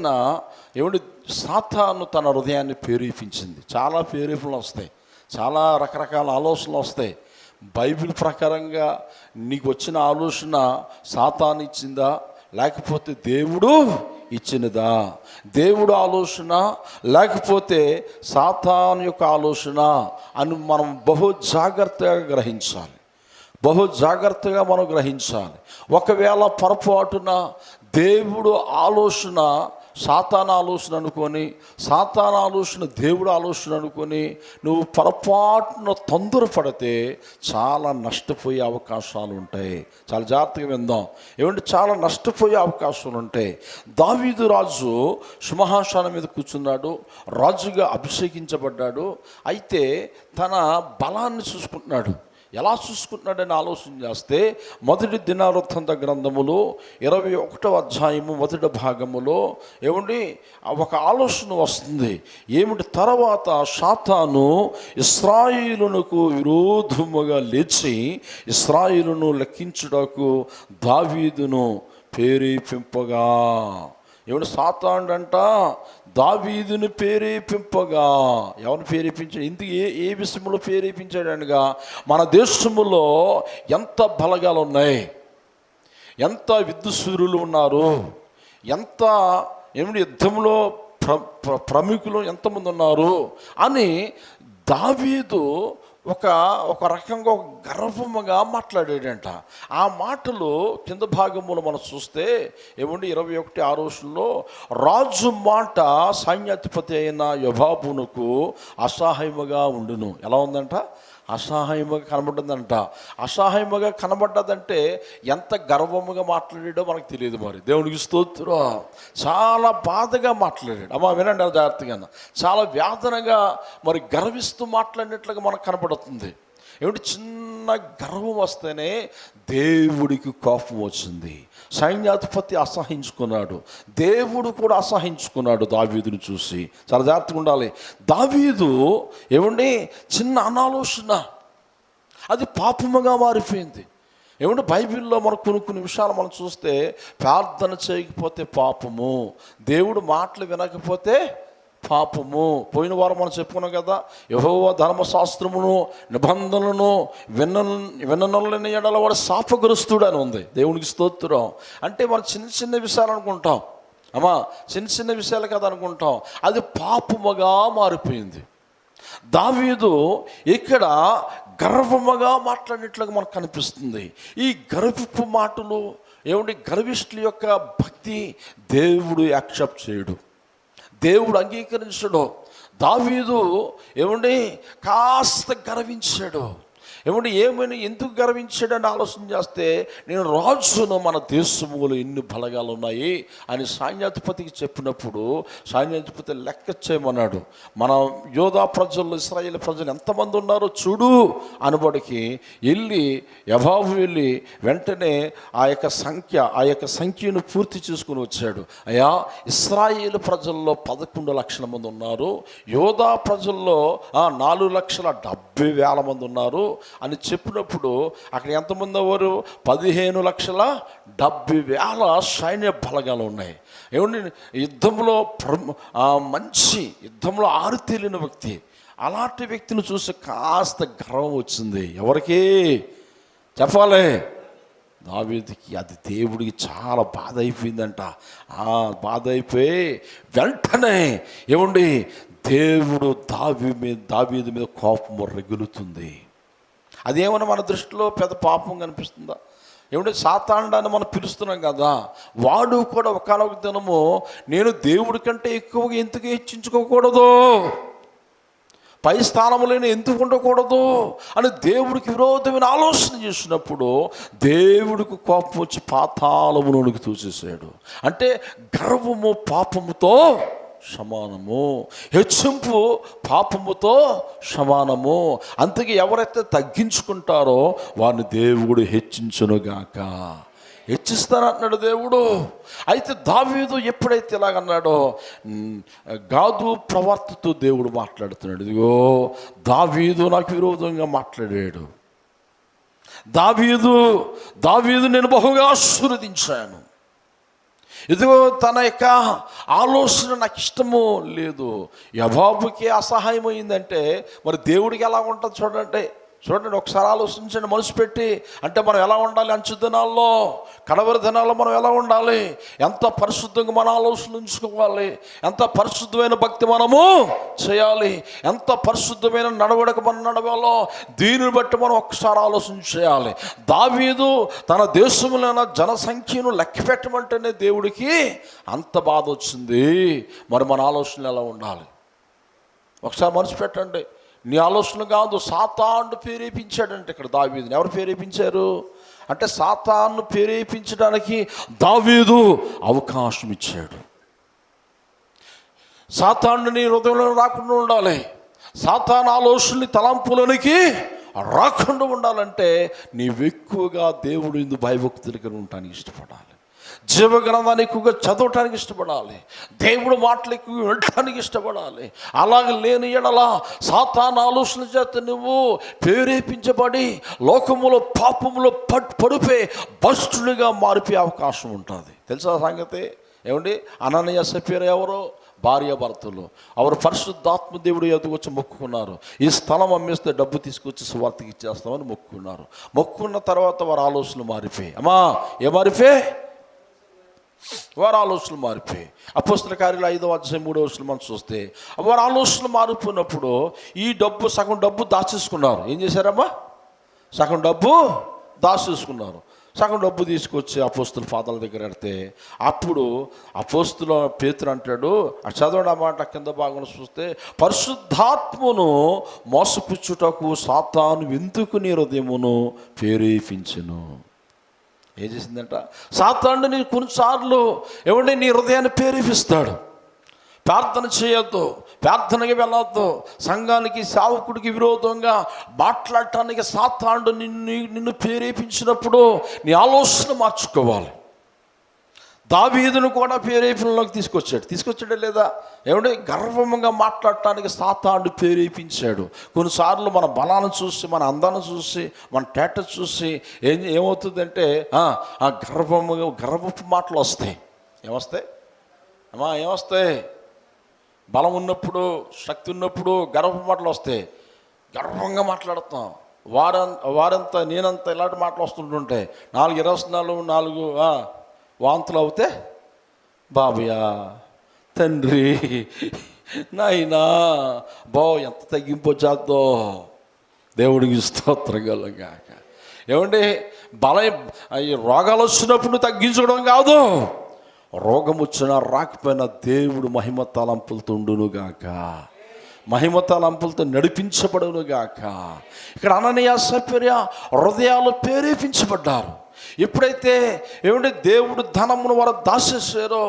రోజున ఏమిటి సాతాను తన హృదయాన్ని ప్రేరేపించింది. చాలా ప్రేరేపణలు వస్తాయి, చాలా రకరకాల ఆలోచనలు వస్తాయి. బైబిల్ ప్రకారంగా నీకు వచ్చిన ఆలోచన సాతాను ఇచ్చిందా లేకపోతే దేవుడు ఇచ్చినదా? దేవుడు ఆలోచన లేకపోతే సాతాను యొక్క ఆలోచన అని మనం బహు జాగ్రత్తగా గ్రహించాలి. మనం గ్రహించాలి. ఒకవేళ పొరపాటున దేవుడు ఆలోచన సాతాను ఆలోచన అనుకొని, సాతాను ఆలోచన దేవుడు ఆలోచన అనుకొని నువ్వు పొరపాటున తొందరపడితే చాలా నష్టపోయే అవకాశాలు ఉంటాయి. చాలా జాగ్రత్తగా విందాం. ఏమంటే చాలా నష్టపోయే అవకాశాలు ఉంటాయి. దావీదు రాజు సింహాసనం మీద కూర్చున్నాడు, రాజుగా అభిషేకించబడ్డాడు. అయితే తన బలాన్ని చూసుకుంటున్నాడు. ఎలా చూసుకుంటున్నాడని ఆలోచన చేస్తే మొదటి దినవృత్తాంత గ్రంథములో 21వ అధ్యాయము మొదటి భాగములో ఏమండి ఒక ఆలోచన వస్తుంది. ఏమిటి? తర్వాత సాతాను ఇశ్రాయేలునకు విరోధముగా లేచి ఇశ్రాయేలును లెక్కించుటకు దావీదును ప్రేరేపింపగా. ఏమిటి? సాతానుడంట దావీదుని ప్రేరేపింపగా. ఎవరిని ప్రేరేపించాడు? ఇందుకు ఏ విషయంలో ప్రేరేపించాడనగా, మన దేశములో ఎంత బలగాలు ఉన్నాయి, ఎంత విద్యుశూరులు ఉన్నారు, ఎంత ఏమిటి యుద్ధంలో ప్రముఖులు ఎంతమంది ఉన్నారు అని దావీదు ఒక రకంగా ఒక గర్వముగా మాట్లాడాడంట. ఆ మాటలు కింద భాగంలో మనం చూస్తే ఏమండి 21:6 రాజు మాట సైన్యాధిపతి అయిన యోబాబునకు అసహాయముగా ఉండును. ఎలా ఉందంట? అసహాయముగా కనబడ్డదంట. అసహాయముగా కనబడ్డదంటే ఎంత గర్వముగా మాట్లాడాడో మనకు తెలియదు. మరి దేవునికి స్తోత్రం. చాలా బాధగా మాట్లాడాడు. అమ్మా వినండి జాగ్రత్తగా. చాలా వేదనగా మరి గర్విస్తూ మాట్లాడినట్లుగా మనకు కనబడుతుంది. ఏమిటి? చిన్న గర్వం వస్తేనే దేవుడికి కోపం వచ్చింది. సైన్యాధిపతి అసహించుకున్నాడు, దేవుడు కూడా అసహించుకున్నాడు దావీదుని చూసి. చాలా జాగ్రత్తగా ఉండాలి. దావీదు ఏమండి చిన్న అనాలోచన అది పాపముగా మారిపోయింది. ఏమంటే బైబిల్లో మనకు కొన్ని విషయాలు మనం చూస్తే ప్రార్థన చేయకపోతే పాపము, దేవుడు మాటలు వినకపోతే పాపము. పోయిన వారం మనం చెప్పుకున్నాం కదా, యెహోవా ధర్మశాస్త్రమును నిబంధనలను విననొల్లని ఎడల వాడు శాపగ్రస్తుడు అని ఉంది. దేవునికి స్తోత్రం. అంటే మనం చిన్న విషయాలు అనుకుంటాం, అమ్మా చిన్న విషయాలు కదా అనుకుంటాం, అది పాపముగా మారిపోయింది. దావీదు ఇక్కడ గర్వముగా మాట్లాడినట్లుగా మనకు కనిపిస్తుంది. ఈ గర్విపు మాటలు ఏమంటే గర్విష్ఠుల యొక్క భక్తి దేవుడు యాక్సెప్ట్ చేయడు, దేవుడు అంగీకరించడు. దావీదు ఏమండి కాస్త గర్వించాడు. ఏమని ఎందుకు గర్వించాడని ఆలోచన చేస్తే, నేను రాజును, మన దేశములో ఎన్ని బలగాలు ఉన్నాయి అని సైన్యాధిపతికి చెప్పినప్పుడు సైన్యాధిపతి లెక్క చేయమన్నాడు. మన యోధా ప్రజలు, ఇశ్రాయేల్ ప్రజలు ఎంతమంది ఉన్నారో చూడు అనబడికి యెహోవా వెళ్ళి వెంటనే ఆ యొక్క సంఖ్యను పూర్తి చేసుకుని వచ్చాడు. అయ్యా, ఇశ్రాయేల్ ప్రజల్లో 11 లక్షల మంది ఉన్నారు, యోధా ప్రజల్లో 4,70,000 మంది ఉన్నారు అని చెప్పినప్పుడు అక్కడ ఎంతమంది అవ్వరు? 15,70,000 సైన్య బలగాలు ఉన్నాయి. ఏమండి యుద్ధంలో మంచి యుద్ధంలో ఆరితేలిన వ్యక్తి. అలాంటి వ్యక్తిని చూసి కాస్త గర్వం వచ్చింది. ఎవరికి చెప్పాలి? దావీదుకి. అది దేవుడికి చాలా బాధ అయిపోయిందంట. బాధ అయిపోయి వెంటనే ఏమండి దేవుడు దావీదు మీద కోపం రగులుతుంది. అదేమన్నా మన దృష్టిలో పెద్ద పాపం కనిపిస్తుందా? ఏమంటే సాతానుడాన్ని మనం పిలుస్తున్నాం కదా, వాడు కూడా ఒకానొక దినము నేను దేవుడి కంటే ఎక్కువగా ఎందుకు హెచ్చించుకోకూడదు, పై స్థానంలోనే ఎందుకు ఉండకూడదు అని దేవుడికి విరోధమైన ఆలోచన చేసినప్పుడు దేవుడికి కోపం వచ్చి పాతాళములోనికి తోసేసాడు. అంటే గర్వము పాపముతో సమానము, హెచ్చింపు పాపముతో సమానము. అందుకే ఎవరైతే తగ్గించుకుంటారో వారిని దేవుడు హెచ్చించునుగాక. హెచ్చిస్తానంటున్నాడు దేవుడు. అయితే దావీదు ఎప్పుడైతే ఇలాగన్నాడో గాదు ప్రవర్తతో దేవుడు మాట్లాడుతున్నాడు. ఇదిగో దావీదు నాకు విరోధంగా మాట్లాడాడు, దావీదు నేను బహుగా ఆశీర్వదించాను, ఇదిగో తన యొక్క ఆలోచన నాకు ఇష్టము లేదు. యెహోవాకి అసహాయమైందంటే మరి దేవుడికి ఎలా ఉంటుంది చూడండి. ఒకసారి ఆలోచించండి మనసు పెట్టి. అంటే మనం ఎలా ఉండాలి, అంచు దినాల్లో, కడవరి దినాల్లో మనం ఎలా ఉండాలి, ఎంత పరిశుద్ధంగా మన ఆలోచన ఉంచుకోవాలి, ఎంత పరిశుద్ధమైన భక్తి మనము చేయాలి, ఎంత పరిశుద్ధమైన నడవడిక మనం నడవాలో దీనిని బట్టి మనం ఒకసారి ఆలోచన చేయాలి. దావీదు తన దేశంలో జనసంఖ్యను లెక్క పెట్టమంటేనే దేవుడికి అంత బాధ వచ్చింది. మరి మన ఆలోచనలు ఎలా ఉండాలి ఒకసారి మనసు పెట్టండి. నీ ఆలోచన కాదు, సాతాను ప్రేరేపించాడంటే ఇక్కడ దావీదుని. ఎవరు ప్రేరేపించారు అంటే సాతాను ప్రేరేపించడానికి దావీదు అవకాశం ఇచ్చాడు. సాతాను నీ హృదయంలో రాకుండా ఉండాలి, సాతాను ఆలోచనని తలంపులోనికి రాకుండా ఉండాలంటే నీవు ఎక్కువగా దేవుడు ఇందు భయభక్తులుగా ఉండటానికి ఇష్టపడాలి, జీవగ్రంథాన్ని ఎక్కువగా చదవటానికి ఇష్టపడాలి, దేవుడు మాటలు ఎక్కువ వినటానికి ఇష్టపడాలి. అలాగే లేని ఎడల సాతాను ఆలోచన చేత నువ్వు ప్రేరేపించబడి లోకములో పాపములో పడిపోయి భ్రష్టునిగా మారిపోయే అవకాశం ఉంటుంది. తెలుసా సంగతి? ఏమండి, అననీయ సఫీరా ఎవరో భార్యాభర్తలు, ఎవరు పరిశుద్ధాత్మ దేవుడు ఎదుగు వచ్చి మొక్కుకున్నారు. ఈ స్థలం అమ్మేస్తే డబ్బు తీసుకొచ్చి సువార్తకి ఇచ్చేస్తామని మొక్కుకున్నారు. మొక్కుకున్న తర్వాత వారి ఆలోచనలు మారిపోయి, అమ్మా ఏ మారిపోయి వారి ఆలోచనలు మారిపోయి. అపోస్తల కార్యాలు 5వ అధ్యాయం 3వ వచనం మనం చూస్తే వారి ఆలోచనలు మారిపోయినప్పుడు ఈ డబ్బు సగం డబ్బు దాచేసుకున్నారు. ఏం చేశారమ్మా? సగం డబ్బు దాచేసుకున్నారు. సగం డబ్బు తీసుకొచ్చి అపోస్తుల పాదాల దగ్గర పెడితే అప్పుడు అపోస్తుల పేతురు అంటాడు, చదవండి ఆ మాట కింద భాగంలో చూస్తే, పరిశుద్ధాత్మను మోసపుచ్చుటకు సాతాను ఎందుకు నీ హృదయమును ప్రేరేపించెను. ఏం చేసిందంట? సాతాను నీ కొన్నిసార్లు ఏమంటే నీ హృదయాన్ని ప్రేరేపిస్తాడు. ప్రార్థన చేయొద్దు, ప్రార్థనకి వెళ్ళొద్దు, సంఘానికి సేవకుడికి విరోధంగా మాట్లాడటానికి సాతాను నిన్ను ప్రేరేపించినప్పుడు నీ ఆలోచన మార్చుకోవాలి. దావీదును కూడా ప్రేరేపణలోకి తీసుకొచ్చాడే లేదా? ఏమంటే గర్వంగా మాట్లాడటానికి సాతాను ప్రేరేపించాడు. కొన్నిసార్లు మన బలాన్ని చూసి, మన అందాన్ని చూసి, మన టేట చూసి ఏమవుతుందంటే ఆ గర్వపు మాటలు వస్తాయి. ఏమొస్తాయి అమ్మా? ఏమొస్తాయి? బలం ఉన్నప్పుడు, శక్తి ఉన్నప్పుడు గర్వపు మాటలు వస్తాయి. గర్వంగా మాట్లాడుతాం. వారంతా నేనంతా ఇలాంటి మాటలు వస్తుంటుంటాయి. 4 ఇరవసనాలు 4 వాంతులు అవుతే, బాబయ్యా, తండ్రి, నాయనా, ఎంత తగ్గింపు వచ్చేద్దో, దేవుడికి స్తోత్రం కలుగాక. ఏమండి, రోగాలు వచ్చినప్పుడు తగ్గించడం కాదు, రోగం వచ్చినా రాకపోయినా దేవుడు మహిమ తలంపులతో ఉండునుగాక, మహిమ తలంపులతో నడిపించబడునుగాక. ఇక్కడ అననీయ సఫీరా హృదయాలు ప్రేరేపించబడ్డారు. ఎప్పుడైతే ఏమంటే దేవుడు ధనమును వారు దాచేసారో,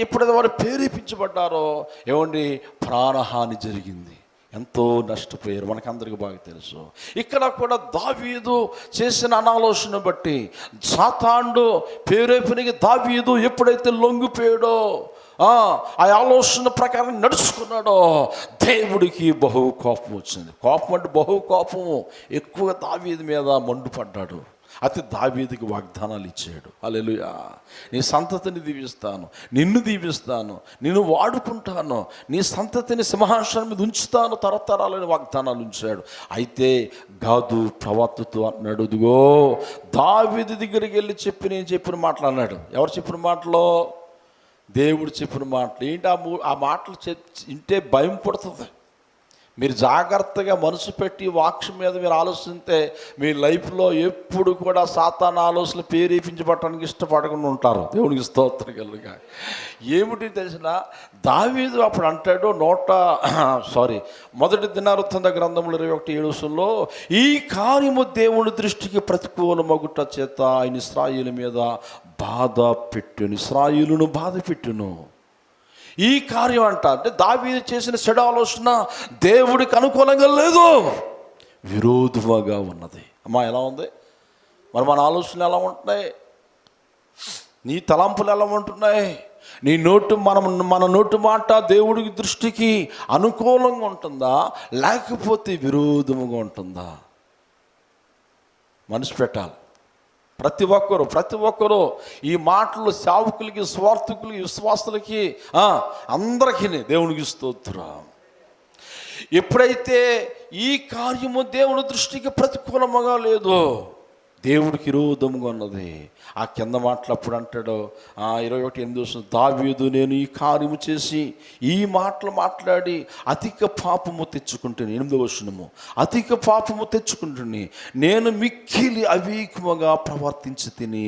ఎప్పుడైతే వారు ప్రేరేపించబడ్డారో ఏమండి ప్రాణహాని జరిగింది, ఎంతో నష్టపోయారు. మనకందరికీ బాగా తెలుసు. ఇక్కడ కూడా దావీదు చేసిన అనాలోచన బట్టి సాతాను ప్రేరేపణకి దావీదు ఎప్పుడైతే లొంగిపోయాడో, ఆ ఆలోచన ప్రకారం నడుచుకున్నాడో, దేవుడికి బహు కోపం వచ్చింది. కోపం అంటే బహు కోపము ఎక్కువగా దావీదు మీద మండుపడ్డాడు. అతి దావీదుకి వాగ్దానాలు ఇచ్చాడు. హల్లెలూయా. నీ సంతతిని దీవిస్తాను, నిన్ను దీవిస్తాను, నిన్ను వాడుకుంటాను, నీ సంతతిని సింహాసనం మీద ఉంచుతాను, తరతరాలని వాగ్దానాలు ఉంచాడు. అయితే గాదు ప్రవక్తతో అన్నాడు, ఇదిగో దావీదు దగ్గరికి వెళ్ళి నేను చెప్పిన మాటలు అన్నాడు. ఎవరు చెప్పిన మాటలో? దేవుడు చెప్పిన మాటలు. ఏంటి ఆ మాటలు వింటే భయం పడుతుంది. మీరు జాగ్రత్తగా మనసు పెట్టి వాక్యం మీద మీరు ఆలోచిస్తే మీ లైఫ్లో ఎప్పుడు కూడా సాతాను ఆలోచనలు ప్రేరేపించబడటానికి ఇష్టపడకుండా ఉంటారు. దేవునికి స్తోత్రం కలుగా. ఏమిటి తెలిసిన దావీదు అప్పుడు అంటాడు, మొదటి దినవృత్తాంత గ్రంథంలో 21:7 ఈ కార్యము దేవుని దృష్టికి ప్రతికూలమగుట చేత ఆయన ఇశ్రాయేలు మీద బాధ పెట్టును. ఈ కార్యం అంటే దావీదు చేసిన చెడు ఆలోచన దేవుడికి అనుకూలంగా లేదు, విరోధముగా ఉన్నది. అమ్మా ఎలా ఉంది? మరి మన ఆలోచనలు ఎలా ఉంటున్నాయి? నీ తలంపులు ఎలా ఉంటున్నాయి? మన నోటు మాట దేవుడికి దృష్టికి అనుకూలంగా ఉంటుందా, లేకపోతే విరోధముగా ఉంటుందా? మనసు పెట్టాలి. ప్రతి ఒక్కరూ ఈ మాటలు సేవకులకి, స్వార్థకులకి, విశ్వాసులకి, అందరికీ దేవునికి స్తోత్రం. ఎప్పుడైతే ఈ కార్యము దేవుని దృష్టికి ప్రతికూలముగా లేదో, దేవుడికి విరోధముగా ఉన్నది, ఆ కింద మాటలప్పుడు అంటాడు 21:8, దావీదు నేను ఈ కార్యము చేసి ఈ మాటలు మాట్లాడి అధిక పాపము తెచ్చుకుంటుని. 8వ అధిక పాపము తెచ్చుకుంటుని, నేను మిక్కిలి అవివేకముగా ప్రవర్తించి తిని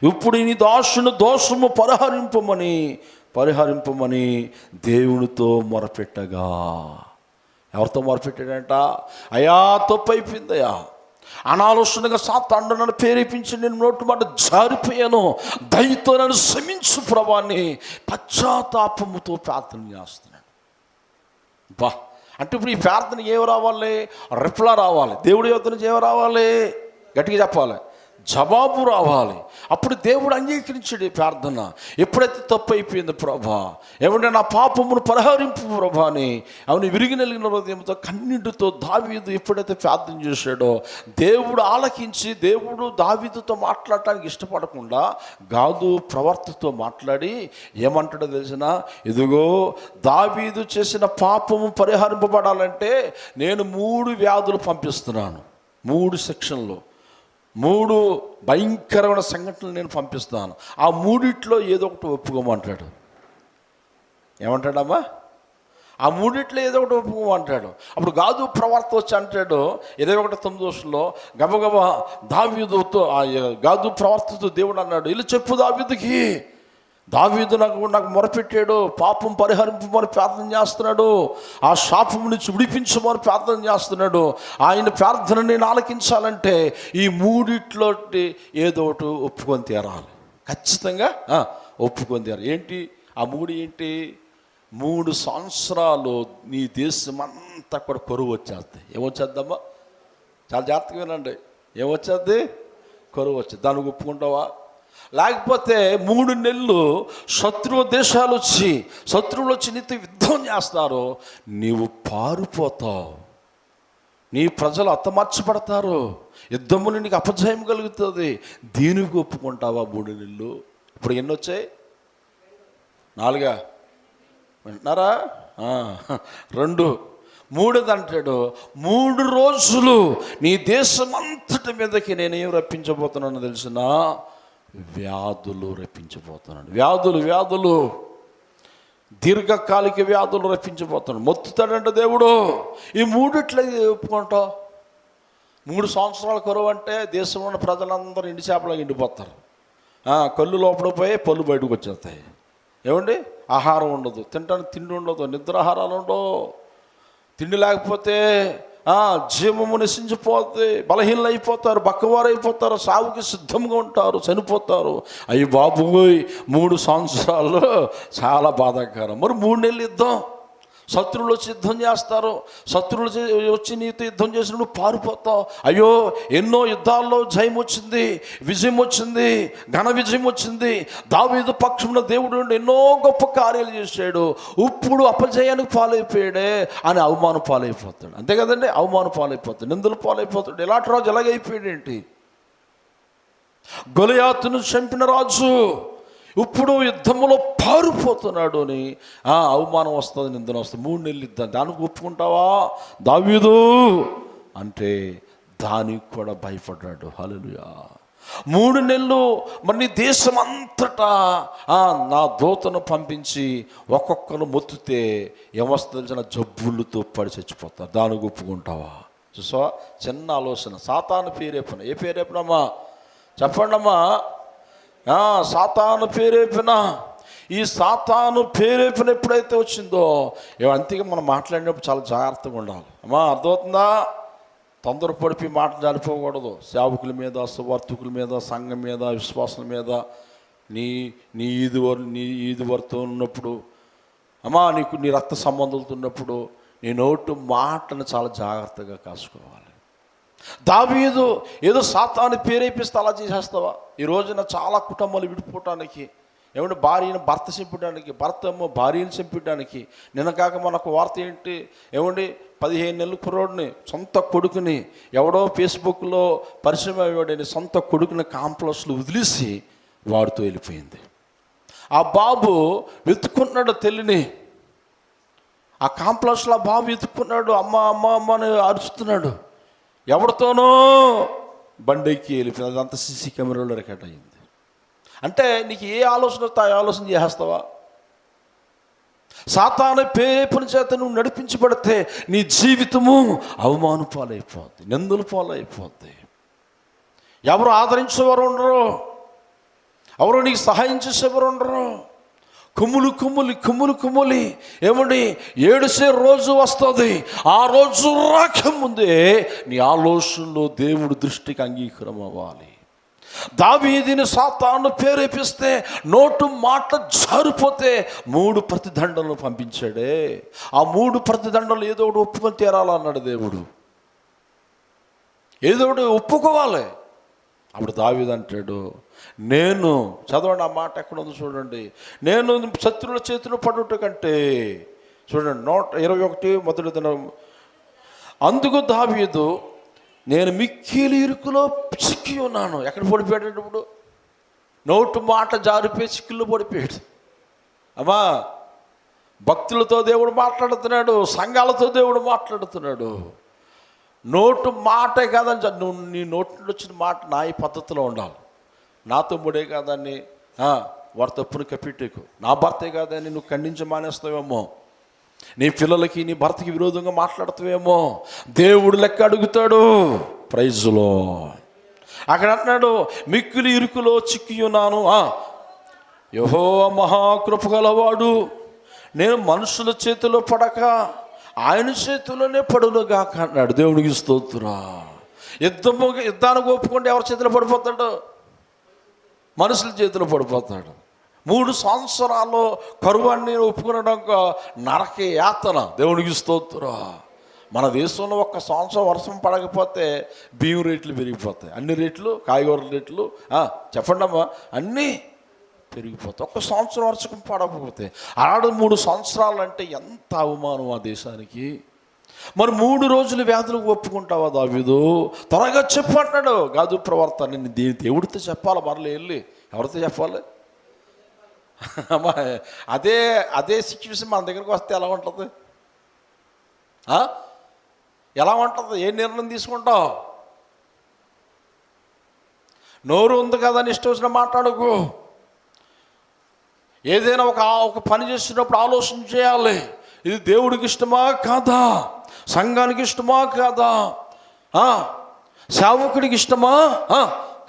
ఇప్పుడు నీ దాసుని దోషము పరిహరింపమని దేవునితో మొరపెట్టగా. ఎవరితో మొరపెట్టాడంట? అయా తప్పు అయిపోయిందయ్యా, అనాలోచనగా సాతాను నన్ను ప్రేరేపించి నేను నోటి మాట జారిపోయాను, దయతో నన్ను క్షమించు ప్రభాని పశ్చాత్తాపముతో ప్రార్థన చేస్తున్నాడు. అంటే ఇప్పుడు ఈ ప్రార్థన ఏమి రావాలి? రిప్లై రావాలి. దేవుడి యొద్ద నుంచి ఏమి రావాలి? గట్టిగా చెప్పాలి, జవాబు రావాలి. అప్పుడు దేవుడు అంగీకరించాడు ఈ ప్రార్థన. ఎప్పుడైతే తప్పు అయిపోయింది, ప్రభా ఏమంటే నా పాపమును పరిహరింపు ప్రభా అని అవును విరిగి నలిగిన హృదయంతో కన్నీటితో దావీదు ఎప్పుడైతే ప్రార్థన చేశాడో, దేవుడు ఆలకించి దేవుడు దావీదుతో మాట్లాడటానికి ఇష్టపడకుండా గాదు ప్రవర్తతో మాట్లాడి ఏమంటాడో తెలిసిన, ఇదిగో దావీదు చేసిన పాపము పరిహరింపబడాలంటే నేను 3 వ్యాధులు పంపిస్తున్నాను, 3 సెక్షన్లు, 3 భయంకరమైన సంఘటనలు నేను పంపిస్తాను. ఆ 3 ఏదో ఒకటి ఒప్పుకోమంటాడు. ఏమంటాడమ్మా? ఆ 3 ఏదో ఒకటి ఒప్పుకోమంటాడు. అప్పుడు గాదు ప్రవర్త వచ్చి అంటాడు 21:9 గబగబా దావీదుతో, గాదు ప్రవర్తతో దేవుడు అన్నాడు, ఇలా చెప్పు దావీదుకి, దావీదు నాకు మొరపెట్టాడు, పాపం పరిహరింపమని ప్రార్థన చేస్తున్నాడు, ఆ శాపం నుంచి విడిపించమని ప్రార్థన చేస్తున్నాడు. ఆయన ప్రార్థన నేను ఆలకించాలంటే ఈ 3 ఏదో ఒకటి ఒప్పుకొని తీరాలి, ఖచ్చితంగా ఒప్పుకొని తీరాలి. ఏంటి ఆ 3? ఏంటి? 3 సంవత్సరాలు నీ దేశం అంతా కూడా కరువు వచ్చేస్తుంది. ఏమొచ్చేద్దమ్మా? చాలా జాగ్రత్తగా వినండి. ఏమొచ్చేద్ది? కరువు వచ్చేది. దానికి ఒప్పుకుంటావా? లేకపోతే 3 నెలలు శత్రువులు వచ్చి నీతో యుద్ధం చేస్తారు, నీవు పారిపోతావు, నీ ప్రజలు హతమార్చబడతారు, యుద్ధములు నీకు అపజయం కలుగుతుంది. దీనికి ఒప్పుకుంటావా 3 నెలలు? ఇప్పుడు ఎన్ని వచ్చాయి? 4 వింటున్నారా? 2. 3 అంటాడు, 3 రోజులు నీ దేశం అంతటి మీదకి నేనేం రప్పించబోతున్నానో తెలిసిన వ్యాధులు రప్పించబోతున్నాడు. వ్యాధులు దీర్ఘకాలిక వ్యాధులు రప్పించబోతున్నాడు. మొత్తుతాడంట దేవుడు. ఈ 3 ఒప్పుకుంటావు? 3 సంవత్సరాల కరువు అంటే దేశంలో ఉన్న ప్రజలందరూ ఎండి చేపలాగా ఎండిపోతారు. కళ్ళు లోపల పోయి పళ్ళు బయటకు వచ్చేస్తాయి. ఏమండి? ఆహారం ఉండదు, తినడానికి తిండి ఉండదు, నిద్రాహారాలు ఉండవు. తిండి లేకపోతే జీవము నశించిపోతే బలహీనలు అయిపోతారు, బక్కవారు అయిపోతారు, సాగుకి సిద్ధంగా ఉంటారు, చనిపోతారు. అయ్యి బాబోయ్ 3 సంవత్సరాలు చాలా బాధాకరం. మరి 3 నెలలు యుద్ధం, శత్రువులు వచ్చి యుద్ధం చేస్తారు, శత్రువులు వచ్చి నీతో యుద్ధం చేసినప్పుడు పారిపోతావు. అయ్యో ఎన్నో యుద్ధాల్లో జయం వచ్చింది, విజయం వచ్చింది, ఘన విజయం వచ్చింది. దావీదు పక్షంలో దేవుడు ఎన్నో గొప్ప కార్యాలు చేశాడు. ఇప్పుడు అపజయానికి పాలైపోయాడే అని అవమానం పాలైపోతాడు. అంతే కదండి? అవమానం పాలైపోతాడు, నిందలు పాలైపోతాడు. ఎలాంటి రాజు ఎలాగైపోయాడేంటి? గొలియాతును చంపిన రాజు ఇప్పుడు యుద్ధంలో పారిపోతున్నాడు అని అవమానం వస్తుంది, నిందన వస్తుంది. 3 నెలలు యుద్ధం, దానికి ఒప్పుకుంటావా దావీదు అంటే? దానికి కూడా భయపడ్డాడు. హల్లెలూయా. 3 నెలలు మరి నీ దేశం అంతటా నా దూతను పంపించి ఒక్కొక్కరు మొత్తితే ఏమొస్తుంది తెలిసిన? జబ్బులతో పడి చచ్చిపోతారు. దానికి ఒప్పుకుంటావా? చూసావా? చిన్న ఆలోచన. సాతాను పేరేపన. ఏ పేరేపనమ్మా? చెప్పండమ్మా. సాతాను పేరేపిన. ఈ సాతాను పేరేపిన ఎప్పుడైతే వచ్చిందో, అంతేగా మనం మాట్లాడినప్పుడు చాలా జాగ్రత్తగా ఉండాలి. అమ్మా అర్థమవుతుందా? తొందరపడిపోయి మాట జారిపోకూడదు. సేవకుల మీద, సువార్థకుల మీద, సంఘం మీద, విశ్వాసుల మీద. నీ ఈది వరతో ఉన్నప్పుడు, అమ్మా నీ రక్త సంబంధాలతో ఉన్నప్పుడు నీ నోటు మాటను చాలా జాగ్రత్తగా కాసుకోవాలి. దావీదు ఏదో సాతాను పేరేపిస్తే అలా చేసేస్తావా? ఈ రోజున చాలా కుటుంబాలు విడిపోవటానికి ఏమంటే భార్యను భర్త చంపడానికి, భర్త ఏమో భార్యను చంపడానికి. నిన్న కాక మనకు వార్త ఏంటి, ఏమండి 15 నెలల కుర్రోడిని, సొంత కొడుకుని, ఎవడో ఫేస్బుక్లో పరిచయం అయ్యాడని సొంత కొడుకుని కాంప్లెక్స్లో వదిలేసి వాడితో వెళ్ళిపోయింది. ఆ బాబు వెతుక్కున్నాడు తల్లిని, ఆ కాంప్లెక్స్లో ఆ బాబు వెతుక్కున్నాడు, అమ్మ అమ్మ అమ్మ అని అరుస్తున్నాడు. ఎవరితోనో బండెక్కి వెళ్ళిపోయింది. అదంతా సీసీ కెమెరాలో రికార్డ్ అయ్యింది. అంటే నీకు ఏ ఆలోచన వస్తే ఆ ఆలోచన చేసేస్తావా? సాతాను పేపుని చేత నువ్వు నడిపించబడితే నీ జీవితము అవమాన పాలైపోద్ది, నిందల పాలైపోద్ది. ఎవరు ఆదరించేవారు ఉండరు, ఎవరు నీకు సహాయం చేసేవారు ఉండరు. కుమ్ములు కుమ్ములి కుమ్ములు కుమ్ములి ఏమండి ఏడుసే రోజు వస్తుంది. ఆ రోజు రాకముందే నీ ఆలోచనలో దేవుడి దృష్టికి అంగీకారం అవ్వాలి. దావీదుని సాతాను ప్రేరేపిస్తే నోటు మాట జారిపోతే 3 ప్రతిదండలు పంపించాడే. ఆ 3 ప్రతిదండలు ఏదో ఒకటి ఒప్పుకొని తీరాలన్నాడు దేవుడు, ఏదో ఒకటి ఒప్పుకోవాలి. అప్పుడు దావీదు అంటాడు, నేను చదవండి ఆ మాట ఎక్కడ ఉందో చూడండి, నేను శత్రువుల చేతిలో పడుట కంటే, చూడండి 121 మొదటి దినం. అందుకు దావీదు, నేను మిక్కిలి ఇరుకులో చిక్కి ఉన్నాను. ఎక్కడ పడిపోయాడు? ఇప్పుడు నోటు మాట జారిపోయి చిక్కుల్లో పడిపోయాడు. అమ్మా, భక్తులతో దేవుడు మాట్లాడుతున్నాడు, సంఘాలతో దేవుడు మాట్లాడుతున్నాడు. నోటు మాటే కాదని, నువ్వు నీ నోటి నుండి వచ్చిన మాట నా ఈ పద్ధతిలో ఉండాలి. నా తమ్ముడే కాదని వారి తప్పును కప్పిట్టేకు, నా భర్తే కాదని నువ్వు ఖండించి మానేస్తావేమో, నీ పిల్లలకి నీ భర్తకి విరోధంగా మాట్లాడుతావేమో, దేవుడు లెక్క అడుగుతాడు. ప్రైజ్లో అక్కడ అంటున్నాడు, మిక్కిలి ఇరుకులో చిక్కి ఉన్నాను, యెహోవా మహాకృపగలవాడు, నేను మనుషుల చేతిలో పడక ఆయన చేతిలోనే పడునుగాక అన్నాడు. దేవుడికి స్తోత్రం. యుద్ధానికి ఒప్పుకుంటే ఎవరి చేతిలో పడిపోతాడు? మనుషుల చేతిలో పడిపోతాడు. 3 సంవత్సరాలు కరువాన్ని ఒప్పుకునడానికి నరక యాతన. దేవునికి స్తోత్రం. మన దేశంలో 1 సంవత్సరం వర్షం పడకపోతే బియ్యం రేట్లు పెరిగిపోతాయి, అన్ని రేట్లు, కాయగూరల రేట్లు చెప్పండి అమ్మా, అన్నీ పెరిగిపోతాయి. 1 సంవత్సరం వర్షం పడకపోతే. ఆడు 3 సంవత్సరాలు అంటే ఎంత అవమానం ఆ దేశానికి. మరి 3 రోజులు వ్యాధులకు ఒప్పుకుంటావా దావీదు? త్వరగా చెప్పు అంటాడు. గాదు ప్రవర్త, నేను దేవుడితో చెప్పాలి, మరలా వెళ్ళి ఎవరితో చెప్పాలి? అమ్మా, అదే సిచ్యువేషన్ మన దగ్గరకు వస్తే ఎలా ఉంటుంది? ఎలా ఉంటుంది? ఏ నిర్ణయం తీసుకుంటావు? నోరు ఉంది కదా అని ఇష్టం వచ్చిన మాట్లాడుకో. ఏదైనా ఒక పని చేస్తున్నప్పుడు ఆలోచన చేయాలి, ఇది దేవుడికి ఇష్టమా కాదా, సంఘానికి ఇష్టమా కాదా, సేవకుడికి ఇష్టమా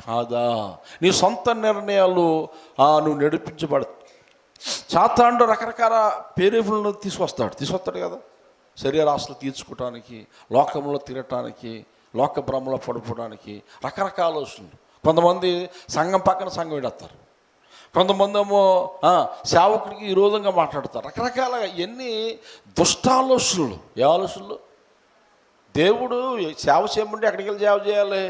కాదా. నీ సొంత నిర్ణయాలు నువ్వు నడిపించబడ. సాతానుడు రకరకాల పేరేపులను తీసుకొస్తాడు కదా, శరీరాశలు తీర్చుకోవటానికి, లోకంలో తిరగటానికి, లోక భ్రమలో పడిపోవడానికి రకరకాల ఆలోచనలు. కొంతమంది సంఘం పక్కన సంఘం విడతారు, కొంతమంది ఏమో సేవకుడికి విరోధంగా మాట్లాడతారు. రకరకాలుగా ఎన్ని దుష్టాలోచనలు. ఏ ఆలోచనలు? దేవుడు సేవ చేయమంటే ఎక్కడికి వెళ్ళి సేవ చేయాలి?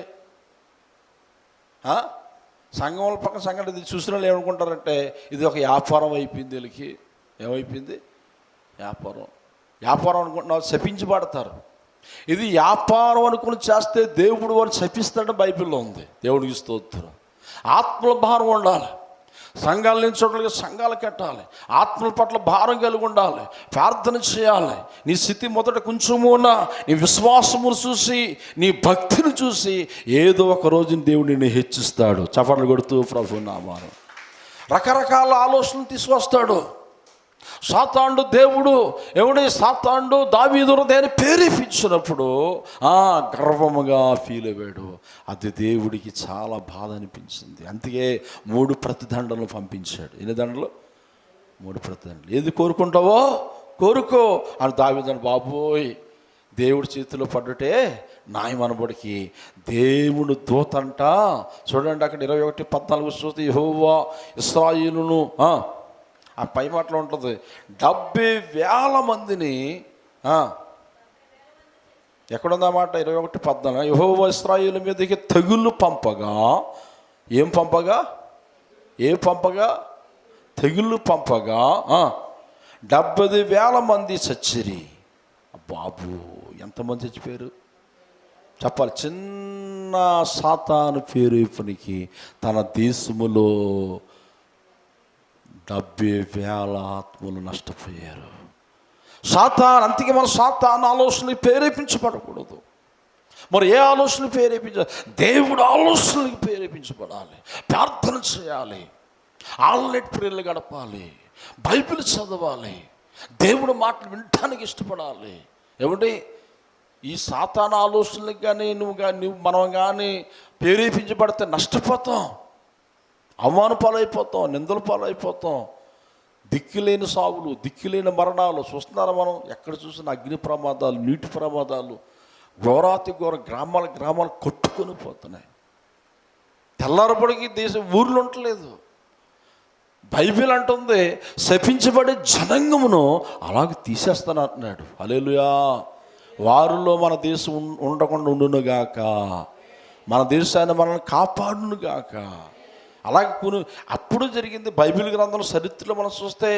సంఘం వాళ్ళ పక్కన సంఘం చూసిన వాళ్ళు ఏమనుకుంటారంటే ఇది ఒక వ్యాపారం అయిపోయింది. వీళ్ళకి ఏమైపోయింది? వ్యాపారం అనుకుంటున్నారు, శపించబడతారు. ఇది వ్యాపారం అనుకుని చేస్తే దేవుడు వారు శపిస్తాడని బైబిల్లో ఉంది. దేవుడికి స్తోత్రం. ఆత్మల భారం ఉండాలి. సంఘాల నుంచి చోట్లకి సంఘాలు కట్టాలి. ఆత్మల పట్ల భారం కలిగి ఉండాలి. ప్రార్థన చేయాలి. నీ స్థితి మొదట కొంచెము ఉన్నా నీ విశ్వాసమును చూసి, నీ భక్తిని చూసి ఏదో ఒక రోజున దేవుడు నిన్ను హెచ్చిస్తాడు. చప్పట్లు కొడుతూ ప్రభు నామమున. రకరకాల ఆలోచనలు తీసుకొస్తాడు సాతానుడు. దేవుడు సాతానుడు దావీదు హృదయాన్ని ప్రేరేపించినప్పుడు గర్వముగా ఫీల్ అయ్యాడు. అది దేవుడికి చాలా బాధ అనిపించింది. అందుకే 3 ప్రతిదండలు పంపించాడు. ఎన్ని దండలు? 3 ప్రతిదండలు. ఏది కోరుకుంటావో కోరుకో అని దావీదు. బాబోయ్, దేవుడి చేతిలో పడ్డటే నాయమనబడికి దేవుడు దూతంట. చూడండి అక్కడ 21:14 చూస్తే, యెహోవా ఇశ్రాయేలును, ఆ పై మాటలో ఉంటుంది, 70,000 మందిని. ఎక్కడుందా మాట? 21:14. యెహోవా ఇశ్రాయేలు మీదకి తెగులు పంపగా. ఏం పంపగా? తెగుళ్ళు పంపగా 70,000 మంది చచ్చిరి. బాబు, ఎంతమంది చచ్చిపోయారు చెప్పాలి. చిన్న సాతాను పేరునికి తన దేశములో 70,000 ఆత్మలు నష్టపోయారు. సాతాను, అందుకే మన సాతాను ఆలోచనలు ప్రేరేపించబడకూడదు. మరి ఏ ఆలోచనలు ప్రేరేపించాలి? దేవుడు ఆలోచనలకు ప్రేరేపించబడాలి. ప్రార్థన చేయాలి, ఆల్నెట్ ప్రేర్లు గడపాలి, బైబిల్ చదవాలి, దేవుడు మాటలు వినటానికి ఇష్టపడాలి. ఏమంటే ఈ సాతాను ఆలోచనలకు కానీ నువ్వు మనం కానీ ప్రేరేపించబడితే నష్టపోతాం, అవమాన పాలైపోతాం, నిందల పాలైపోతాం, దిక్కులేని సావులు, దిక్కులేని మరణాలు చూస్తున్నారా మనం. ఎక్కడ చూసినా అగ్ని ప్రమాదాలు, నీటి ప్రమాదాలు, ఘోరాతి ఘోర గ్రామాలు కొట్టుకొని పోతున్నాయి. తెల్లారపడికి ఊర్లు ఉండలేదు. బైబిల్ అంటుంది శపించబడే జనాంగమును అలాగే తీసేస్తాను అంటున్నాడు. హల్లెలూయా. వారిలో మన దేశం ఉండకుండా ఉండునుగాక, మన దేశాన్ని మనల్ని కాపాడునుగాక. అలాగే అప్పుడు జరిగింది. బైబిల్ గ్రంథంలో చరిత్రలో మనం చూస్తే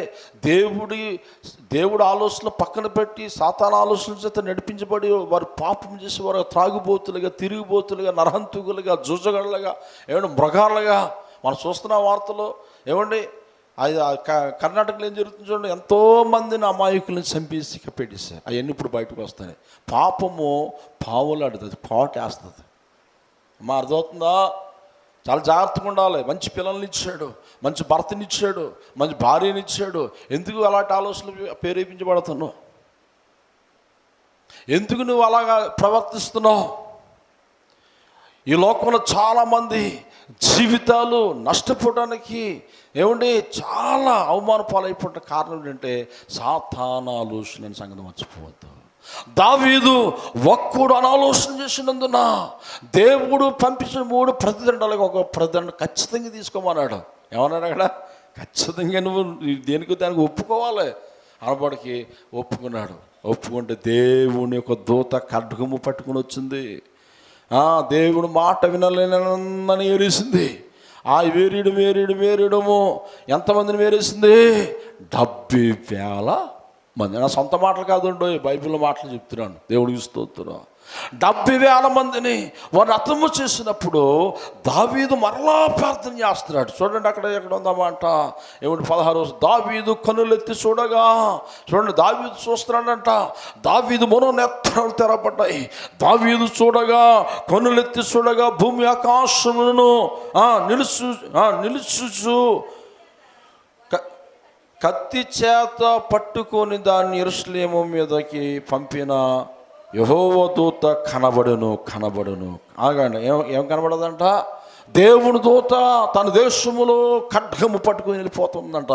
దేవుడు ఆలోచనలు పక్కన పెట్టి సాతాను ఆలోచనల చేత నడిపించబడి వారు పాపం చేసి వారు త్రాగుబోతులుగా, తిరిగిబోతులుగా, నరహంతుకులుగా, జూజగళ్ళగా, ఏమంటే మృగాలుగా మనం చూస్తున్న వార్తలో. ఏమండి కర్ణాటకలో ఏం జరుగుతుంది చూడండి, ఎంతోమందిని అమాయకులను చంపేసి పెట్టేశారు. అవన్నీ ఇప్పుడు బయటకు వస్తాయి. పాపము పావులాడుతుంది, కోటేస్తుంది. అమ్మా, అర్థమవుతుందా? చాలా జాగ్రత్తగా ఉండాలి. మంచి పిల్లల్ని ఇచ్చాడు, మంచి భర్తనిచ్చాడు, మంచి భార్యనిచ్చాడు. ఎందుకు అలాంటి ఆలోచనలు ప్రేరేపించబడుతున్నావు? ఎందుకు నువ్వు అలాగా ప్రవర్తిస్తున్నావు? ఈ లోకంలో చాలామంది జీవితాలు నష్టపోవడానికి ఏమండి చాలా అవమాన పాలైపోవడం కారణం ఏంటంటే సాతాను ఆలోచన సంగతి మర్చిపోవద్దు. దావీదు ఒక్కడు అనాలోచన చేసినందున దేవుడు పంపించిన 3 ప్రతిదండాలకు ఒక ప్రతిదండ ఖచ్చితంగా తీసుకోమన్నాడు. ఏమన్నాడు అక్కడ? ఖచ్చితంగా నువ్వు దేనికి దానికి ఒప్పుకోవాలి. అనబడికి ఒప్పుకున్నాడు. ఒప్పుకుంటే దేవుని యొక్క దూత ఖడ్గము పట్టుకుని వచ్చింది. దేవుడు మాట వినలేనని ఏరేసింది. ఆ వేరేయడము ఎంతమందిని వేరేసింది? 70,000 మంది. నా సొంత మాటలు కాదండి, బైబిల్లో మాటలు చెప్తున్నాను. దేవుడికి స్తోత్రం. 70,000 మందిని వారు హతము చేసినప్పుడు దావీదు మరలా ప్రార్థన చేస్తున్నాడు. చూడండి ఎక్కడ ఉందన్నమాట. ఏమిటి 16 దావీదు కన్నులెత్తి చూడగా, చూడండి దావీదు చూస్తున్నాడంట. దావీదు మనోనేత్రాలు తెరపడ్డాయి. దావీదు చూడగా, కన్నులెత్తి చూడగా భూమి ఆకాశములను నిలుచు కత్తి చేత పట్టుకొని దాన్ని యెరూషలేము మీదకి పంపిన యెహోవా దూత కనబడును. ఆగండి, ఏం కనబడదంట? దేవుని దూత తన దేశములో ఖడ్గము పట్టుకొని వెళ్ళిపోతుందంట.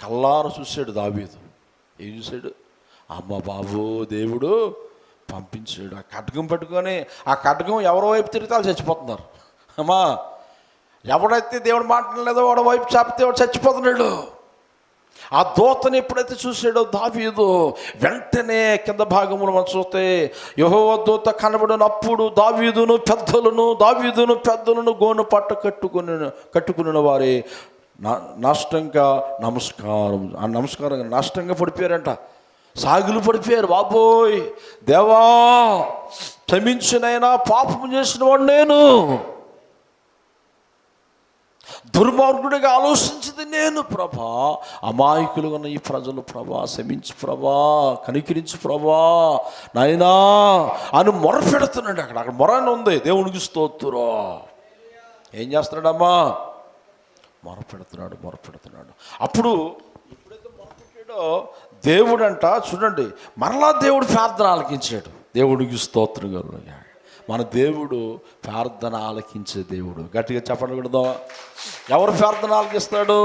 కల్లారు చూశాడు దావీదు. ఏం చూశాడు? అమ్మ బాబు, దేవుడు పంపించాడు. ఆ ఖడ్గం పట్టుకొని, ఆ ఖడ్గం ఎవరి వైపు తిరిగితే వాళ్ళు చచ్చిపోతున్నారు. అమ్మా, ఎవడైతే దేవుడు మాట్లాడలేదో వాడు వైపు చాపితే వాడు చచ్చిపోతున్నాడు. ఆ దూతని ఎప్పుడైతే చూసాడో దావీదు వెంటనే కింద భాగమును మనం చూస్తే యెహోవా దూత కనబడినప్పుడు దావీదును పెద్దలను గోను పట్ట కట్టుకుని వారే నష్టంగా నమస్కారం నష్టంగా పడిపోయారంట. సాగులు పడిపోయారు. బాబోయ్ దేవా, క్షమించినైనా పాపం చేసిన వాడు నేను, దుర్మార్గుడిగా ఆలోచించింది నేను ప్రభా, అమాయకులు ఉన్న ఈ ప్రజలు ప్రభా, క్షమించు ప్రభా, కనికరించు ప్రభా నాయనా అని మొరపెడుతున్నాడు. అక్కడ మొరని ఉంది. దేవునికి స్తోత్రం. ఏం చేస్తున్నాడమ్మా? మొరపెడుతున్నాడు. అప్పుడు ఎప్పుడైతే మొరపెట్టాడో దేవుడు అంట, చూడండి, మరలా దేవుడు ప్రార్థన ఆలకించాడు. దేవుడికి స్తోత్రం కలుగును. మన దేవుడు ప్రార్థన ఆలకించే దేవుడు. గట్టిగా చెప్పకూడదు. ఎవరు ప్రార్థన ఆలకిస్తాడు?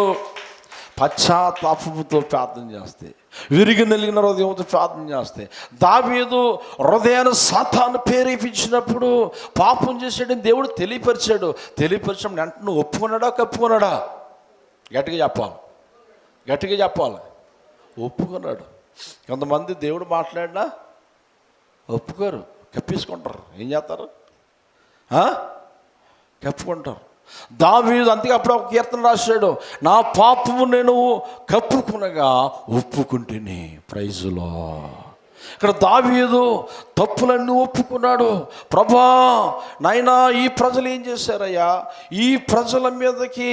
పశ్చాత్తాపంతో ప్రార్థన చేస్తే, విరిగి నలిగిన హృదయంతో ప్రార్థన చేస్తే. దావీదు హృదయాన్ని సాతాను ప్రేరేపించినప్పుడు పాపం చేసాడని దేవుడు తెలియపరిచాడు. తెలియపరిచినప్పుడు వెంటనే ఒప్పుకున్నాడా, కప్పుకున్నాడా? గట్టిగా చెప్పాలి. ఒప్పుకున్నాడు. కొంతమంది దేవుడు మాట్లాడినా ఒప్పుకోరు, కప్పేసుకుంటారు. ఏం చేస్తారు? కప్పుకుంటారు. దావీదు అందుకే అప్పుడు ఒక కీర్తన రాశాడు, నా పాపము నేను కప్పుకునగా ఒప్పుకుంటేనే. ప్రైజులో ఇక్కడ దావీదు తప్పులన్నీ ఒప్పుకున్నాడు. ప్రభా నాయనా ఈ ప్రజలు ఏం చేశారయ్యా, ఈ ప్రజల మీదకి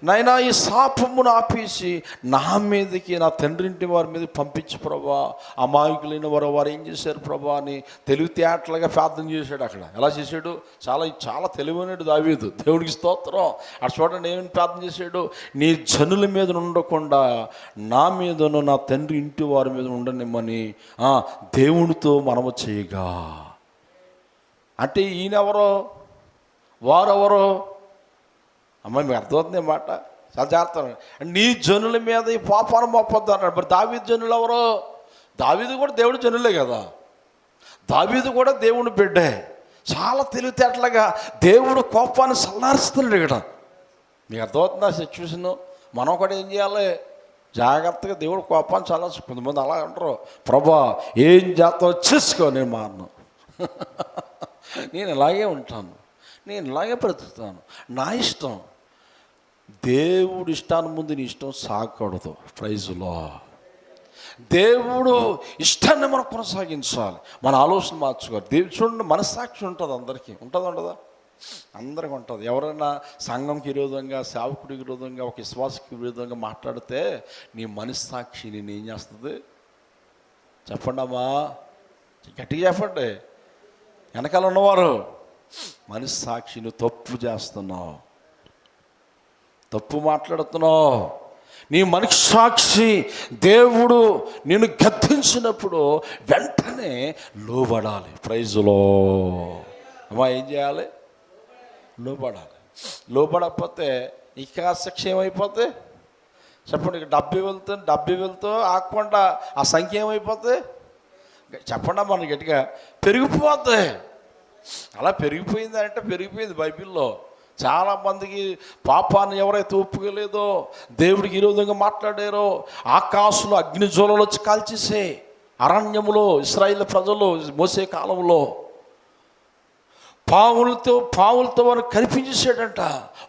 నాయనా ఈ శాపమును ఆపేసి నా మీదకి, నా తండ్రింటి వారి మీద పంపించి ప్రభా, అమాయకులైన వారు ఏం చేశారు ప్రభా అని తెలివితేటలుగా ప్రార్థన చేశాడు. అక్కడ ఎలా చేశాడు, చాలా తెలివైనడు దావీదు. దేవుడికి స్తోత్రం. అక్కడ చూడండి ఏమని ప్రార్థన చేశాడు, నీ జనుల మీద ఉండకుండా నా మీదను నా తండ్రి ఇంటి వారి మీద ఉండనిమ్మని దేవునితో మనము చేయగా. అంటే ఈయనెవరో వారెవరో అమ్మాయి మీకు అర్థమవుతుంది మాట, చాలా జాగ్రత్త. నీ జనుల మీద ఈ పాపాను మోపొద్దు అన్నాడు. మరి దావీదు జనులు ఎవరో? దావీదు కూడా దేవుడి జనులే కదా, దావీదు కూడా దేవుని బిడ్డే. చాలా తెలివితేటలుగా దేవుడు కోపాన్ని చల్లారుస్తున్నాడు ఇక్కడ. మీకు అర్థమవుతుందా సిచ్యువేషను? మనం కూడా ఏం చేయాలి, జాగ్రత్తగా దేవుడు కోపాన్ని చాలా. కొంతమంది అలా అంటారు, ప్రభా ఏం చేస్తావు చేసుకో, నేను మారను, నేను ఇలాగే ఉంటాను, నేను ఇలాగే బ్రతుకుతాను, నా ఇష్టం. దేవుడు ఇష్టాన్ని ముందు నీ ఇష్టం సాగకూడదు. ప్రైజులో దేవుడు ఇష్టాన్ని మనం కొనసాగించాలి, మన ఆలోచన మార్చుకోవాలి. దేవుడు చూడండి, మనస్సాక్షి ఉంటుంది అందరికీ, ఉంటుంది ఉండదా? అందరికీ ఉంటుంది. ఎవరైనా సంఘంకి విరోధంగా, సేవకుడికి విరోధంగా, ఒక విశ్వాసకి విరోధంగా మాట్లాడితే నీ మనస్సాక్షి నేను ఏం చేస్తుంది చెప్పండి అమ్మా, గట్టిగా చెప్పండి. వెనకాల ఉన్నవారు, మనస్సాక్షి నువ్వు తప్పు చేస్తున్నావు, తప్పు మాట్లాడుతున్నావు. నీ మనస్సాక్షి దేవుడు నిన్ను గద్దించినప్పుడు వెంటనే లోబడాలి. ప్రైజులో అమ్మా ఏం చేయాలి, లోబడాలి. లోబడకపోతే ఇంకా శిక్ష ఏమైపోతే చెప్పండి. ఇక 70 వెళ్తూ ఆకుండా ఆ సంఖ్య ఏమైపోతుంది చెప్పండి మన గట్టిగా, పెరిగిపోద్ది. అలా పెరిగిపోయింది అంటే పెరిగిపోయింది. బైబిల్లో చాలామందికి పాపాన్ని ఎవరైతే ఒప్పుకోలేదో, దేవుడికి ఈ విధంగా మాట్లాడారో, ఆకాశంలో అగ్నిజ్వాలలు వచ్చి కాల్చేసే అరణ్యములో ఇశ్రాయేలు ప్రజలు మోసే కాలంలో పావులతో వారు కనిపించేసాడంట.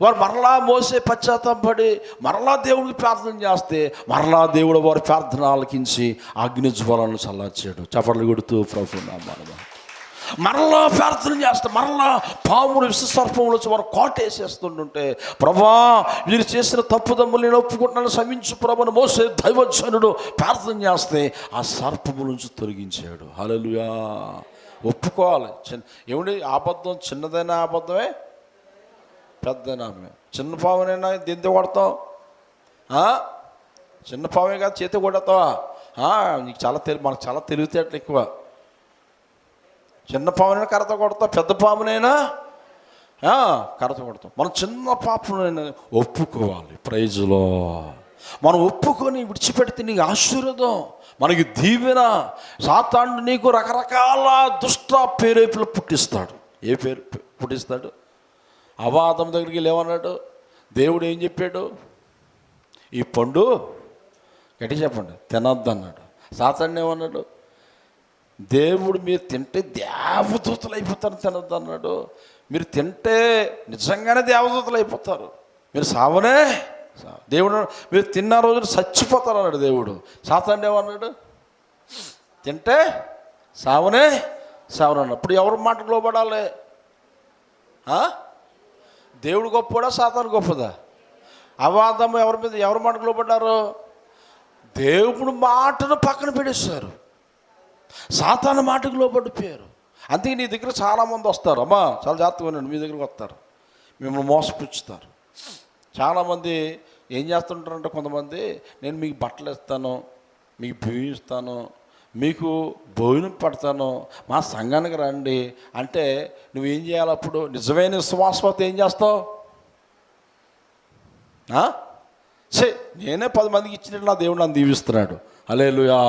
వారు మరలా మోసే పశ్చాత్తాపడి మరలా దేవుడికి ప్రార్థన చేస్తే మరలా దేవుడు వారి ప్రార్థన ఆలకించి అగ్నిజ్వాలను చల్లార్చాడు. చప్పట్లు కొడుతూ ప్రభువు నామమున మరలా ప్రార్థన చేస్తే మరలా పాములు విషసర్పములు వచ్చి వారు కోటేసేస్తుంటుంటే, ప్రభా వీరు చేసిన తప్పుదమ్ములు నేను ఒప్పుకుంటున్నాను, క్షమించు ప్రభుని మోసే దైవజనుడు ప్రార్థన చేస్తే ఆ సర్పము నుంచి తొలగించాడు. హల్లెలూయా. ఒప్పుకోవాలి. ఏమిటి అబద్ధం? చిన్నదైనా అబద్ధమే, పెద్దైనా. చిన్న పావునైనా దీంతో కొడతాం, చిన్న పావే కాదు చేతి కొడతావా? నీకు మనకు చాలా తెలివితేటలు ఎక్కువ. చిన్న పామునైనా కర్రతో కొడతాం, పెద్ద పామునైనా కర్రతో కొడతాం. మనం చిన్న పాపనైనా ఒప్పుకోవాలి. ప్రైజులో మనం ఒప్పుకొని విడిచిపెడితే నీకు ఆశీర్వాదం, మనకి దీవెన. సాతానుడు నీకు రకరకాల దుష్ట ప్రేరేపణలు పుట్టిస్తాడు. ఏ పేరు పుట్టిస్తాడు? అవాదం దగ్గరికి వెళ్ళేమన్నాడు, దేవుడు ఏం చెప్పాడు, ఈ పండు గట్టి చెప్పండి తినద్దు అన్నాడు. సాతానుడు ఏమన్నాడు, దేవుడు మీరు తింటే దేవదూతలు అయిపోతారు, తినద్దు అన్నాడు. మీరు తింటే నిజంగానే దేవదూతలు అయిపోతారు, మీరు సావనే దేవుడు మీరు తిన్న రోజున చచ్చిపోతారు అన్నాడు దేవుడు. సాతానుడు ఏమన్నాడు, తింటే సావనే సావనన్నాడు. ఇప్పుడు ఎవరి మాటకు లోబడాలి? దేవుడు గొప్పడా సాతాను గొప్పదా? అవాదము ఎవరి మాటకు లోబడ్డారు? దేవుడు మాటను పక్కన పెడేస్తారు, సాతాను మాటకు లోబడిపోయారు. అందుకే నీ దగ్గర చాలామంది వస్తారు, అమ్మా చాలా జాగ్రత్తగా ఉండండి, మీ దగ్గరికి వస్తారు, మిమ్మల్ని మోసపుచ్చుతారు. చాలామంది ఏం చేస్తుంటారంటే, కొంతమంది నేను మీకు బట్టలు ఇస్తాను, మీకు బియ్యం ఇస్తాను, మీకు భోజనం పెడతాను, మా సంఘానికి రండి అంటే నువ్వేం చేయాలి? అప్పుడు నిజమైన విశ్వాసవత ఏం చేస్తావు? నేనే 10 మందికి ఇచ్చినట్టు నా దేవుడు నన్ను దీవిస్తున్నాడు, హల్లెలూయా.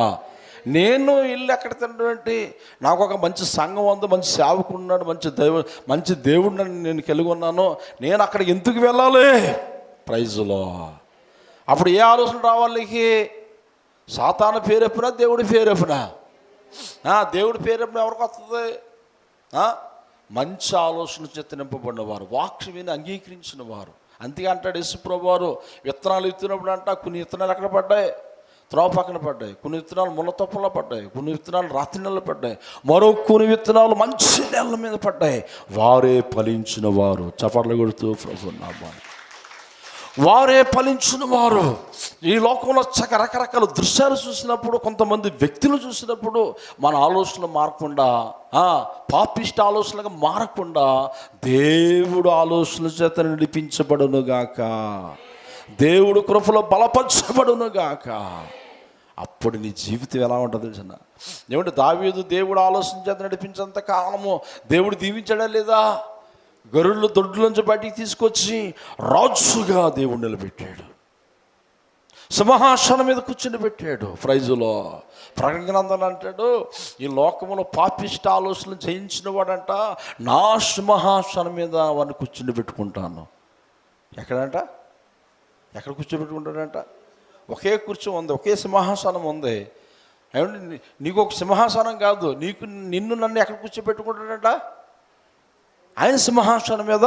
నేను ఇల్లు ఎక్కడ తినటువంటి, నాకు ఒక మంచి సంఘం ఉంది, మంచి సేవకుడు ఉన్నాడు, మంచి దేవుడు నేను కలిగి ఉన్నాను, నేను అక్కడికి ఎందుకు వెళ్ళాలి? ప్రైజులో అప్పుడు ఏ ఆలోచన రావాలి? సాతాను పేరెప్పినా దేవుడి పేరెప్పినా? దేవుడి పేరెప్పిన ఎవరికి వస్తుంది? మంచి ఆలోచన చేత నింపబడిన వారు, వాక్యం విని అంగీకరించిన వారు. అందుకే అంటాడు యేసుప్రభువు వారు, విత్తనాలు విత్తినప్పుడు అంట కొన్ని విత్తనాలు ఎక్కడ పడ్డాయి? త్రోవ పక్కన పడ్డాయి. కొన్ని విత్తనాలు ముళ్ళ తొప్పలో పడ్డాయి. కొన్ని విత్తనాలు రాత్రి నెలలో పడ్డాయి. మరో కొన్ని విత్తనాలు మంచి నెలల మీద పడ్డాయి. వారే ఫలించిన వారు. చప్పట్లు కొడుతూ ప్రభు నామాన్ని. వారే ఫలించిన వారు. ఈ లోకంలో రకరకాల దృశ్యాలు చూసినప్పుడు, కొంతమంది వ్యక్తులు చూసినప్పుడు మన ఆలోచనలు మారకుండా, పాపిష్ట ఆలోచనలుగా మారకుండా దేవుడు ఆలోచనల చేత నడిపించబడునుగాక, దేవుడు కృపలో బలపరచబడునుగాక. అప్పుడు నీ జీవితం ఎలా ఉంటుంది తెలిసిన? ఏమంటే దావీదు దేవుడు ఆలోచన చేత నడిపించేంత కాలము దేవుడు దీవించడా లేదా? గొర్రెలు దొడ్లోంచి బయటికి తీసుకొచ్చి రాజుగా దేవుడు నిలబెట్టాడు. సింహాసనం మీద కూర్చుని పెట్టాడు. ప్రైజులో ప్రకటన గ్రంథంలో అంటాడు, ఈ లోకంలో పాపిష్ట ఆలోచనలు జయించిన వాడంట నా సింహాసనం మీద వాడిని కూర్చుని పెట్టుకుంటాను. ఎక్కడంట? ఎక్కడ కూర్చోబెట్టుకుంటాడంట? ఒకే కుర్చీ ఉంది, ఒకే సింహాసనం ఉంది. ఏమంటే నీకు ఒక సింహాసనం కాదు, నిన్ను నన్ను ఎక్కడ కూర్చోబెట్టుకుంటాడంట? ఆయన సింహాసనం మీద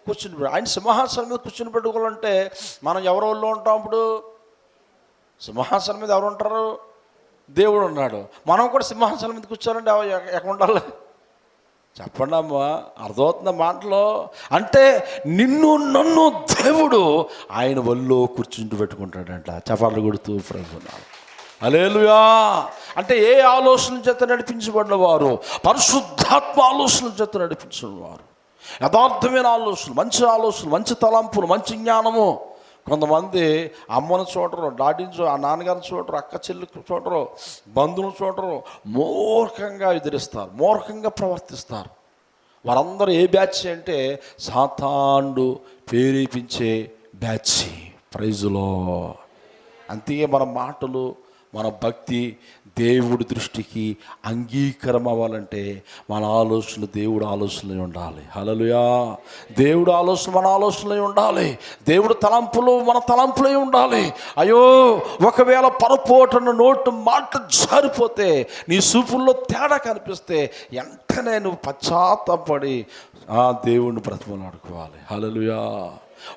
కూర్చుని. ఆయన సింహాసనం మీద కూర్చుని పెట్టుకోవాలంటే మనం ఎవరి వాళ్ళు ఉంటాం? ఇప్పుడు సింహాసనం మీద ఎవరు ఉంటారు? దేవుడు ఉన్నాడు. మనం కూడా సింహాసనం మీద కూర్చోాలంటే ఎక్కడ ఉండాలి? చెప్పండి అమ్మా, అర్థమవుతున్న మాటలో. అంటే నిన్ను నన్ను దేవుడు ఆయన ఒళ్ళో కూర్చుంటూ పెట్టుకుంటాడంట. చపాట్లు కొడుతూ ప్రభున్నాడు. హల్లెలూయా. అంటే ఏ ఆలోచన చేత నడిపించబడిన వారు? పరిశుద్ధాత్మ ఆలోచన చేత నడిపించిన వారు. యథార్థమైన ఆలోచనలు, మంచి ఆలోచనలు, మంచి తలంపులు, మంచి జ్ఞానము. కొంతమంది అమ్మను చూడరు, డాడీని ఆ నాన్నగారిని చూడరు, అక్క చెల్లి చూడరు, బంధువులు చూడరు, మూర్ఖంగా ఎదిరిస్తారు, మూర్ఖంగా ప్రవర్తిస్తారు. వారందరూ ఏ బ్యాచ్ అంటే సాతానుడు ప్రేరేపించే బ్యాచ్. ప్రైజులో. అంతే మన మాటలు, మన భక్తి దేవుడి దృష్టికి అంగీకారం అవ్వాలంటే మన ఆలోచనలు దేవుడు ఆలోచనలు ఉండాలి. హల్లెలూయా. దేవుడు ఆలోచన మన ఆలోచనలు ఉండాలి. దేవుడు తలంపులు మన తలంపులే ఉండాలి. అయ్యో, ఒకవేళ పొరపాటున నోటు మాట జారిపోతే, నీ చూపుల్లో తేడా కనిపిస్తే వెంటనే నువ్వు పశ్చాత్తాపడి దేవుడిని బ్రతిమలాడుకోవాలి. హల్లెలూయా.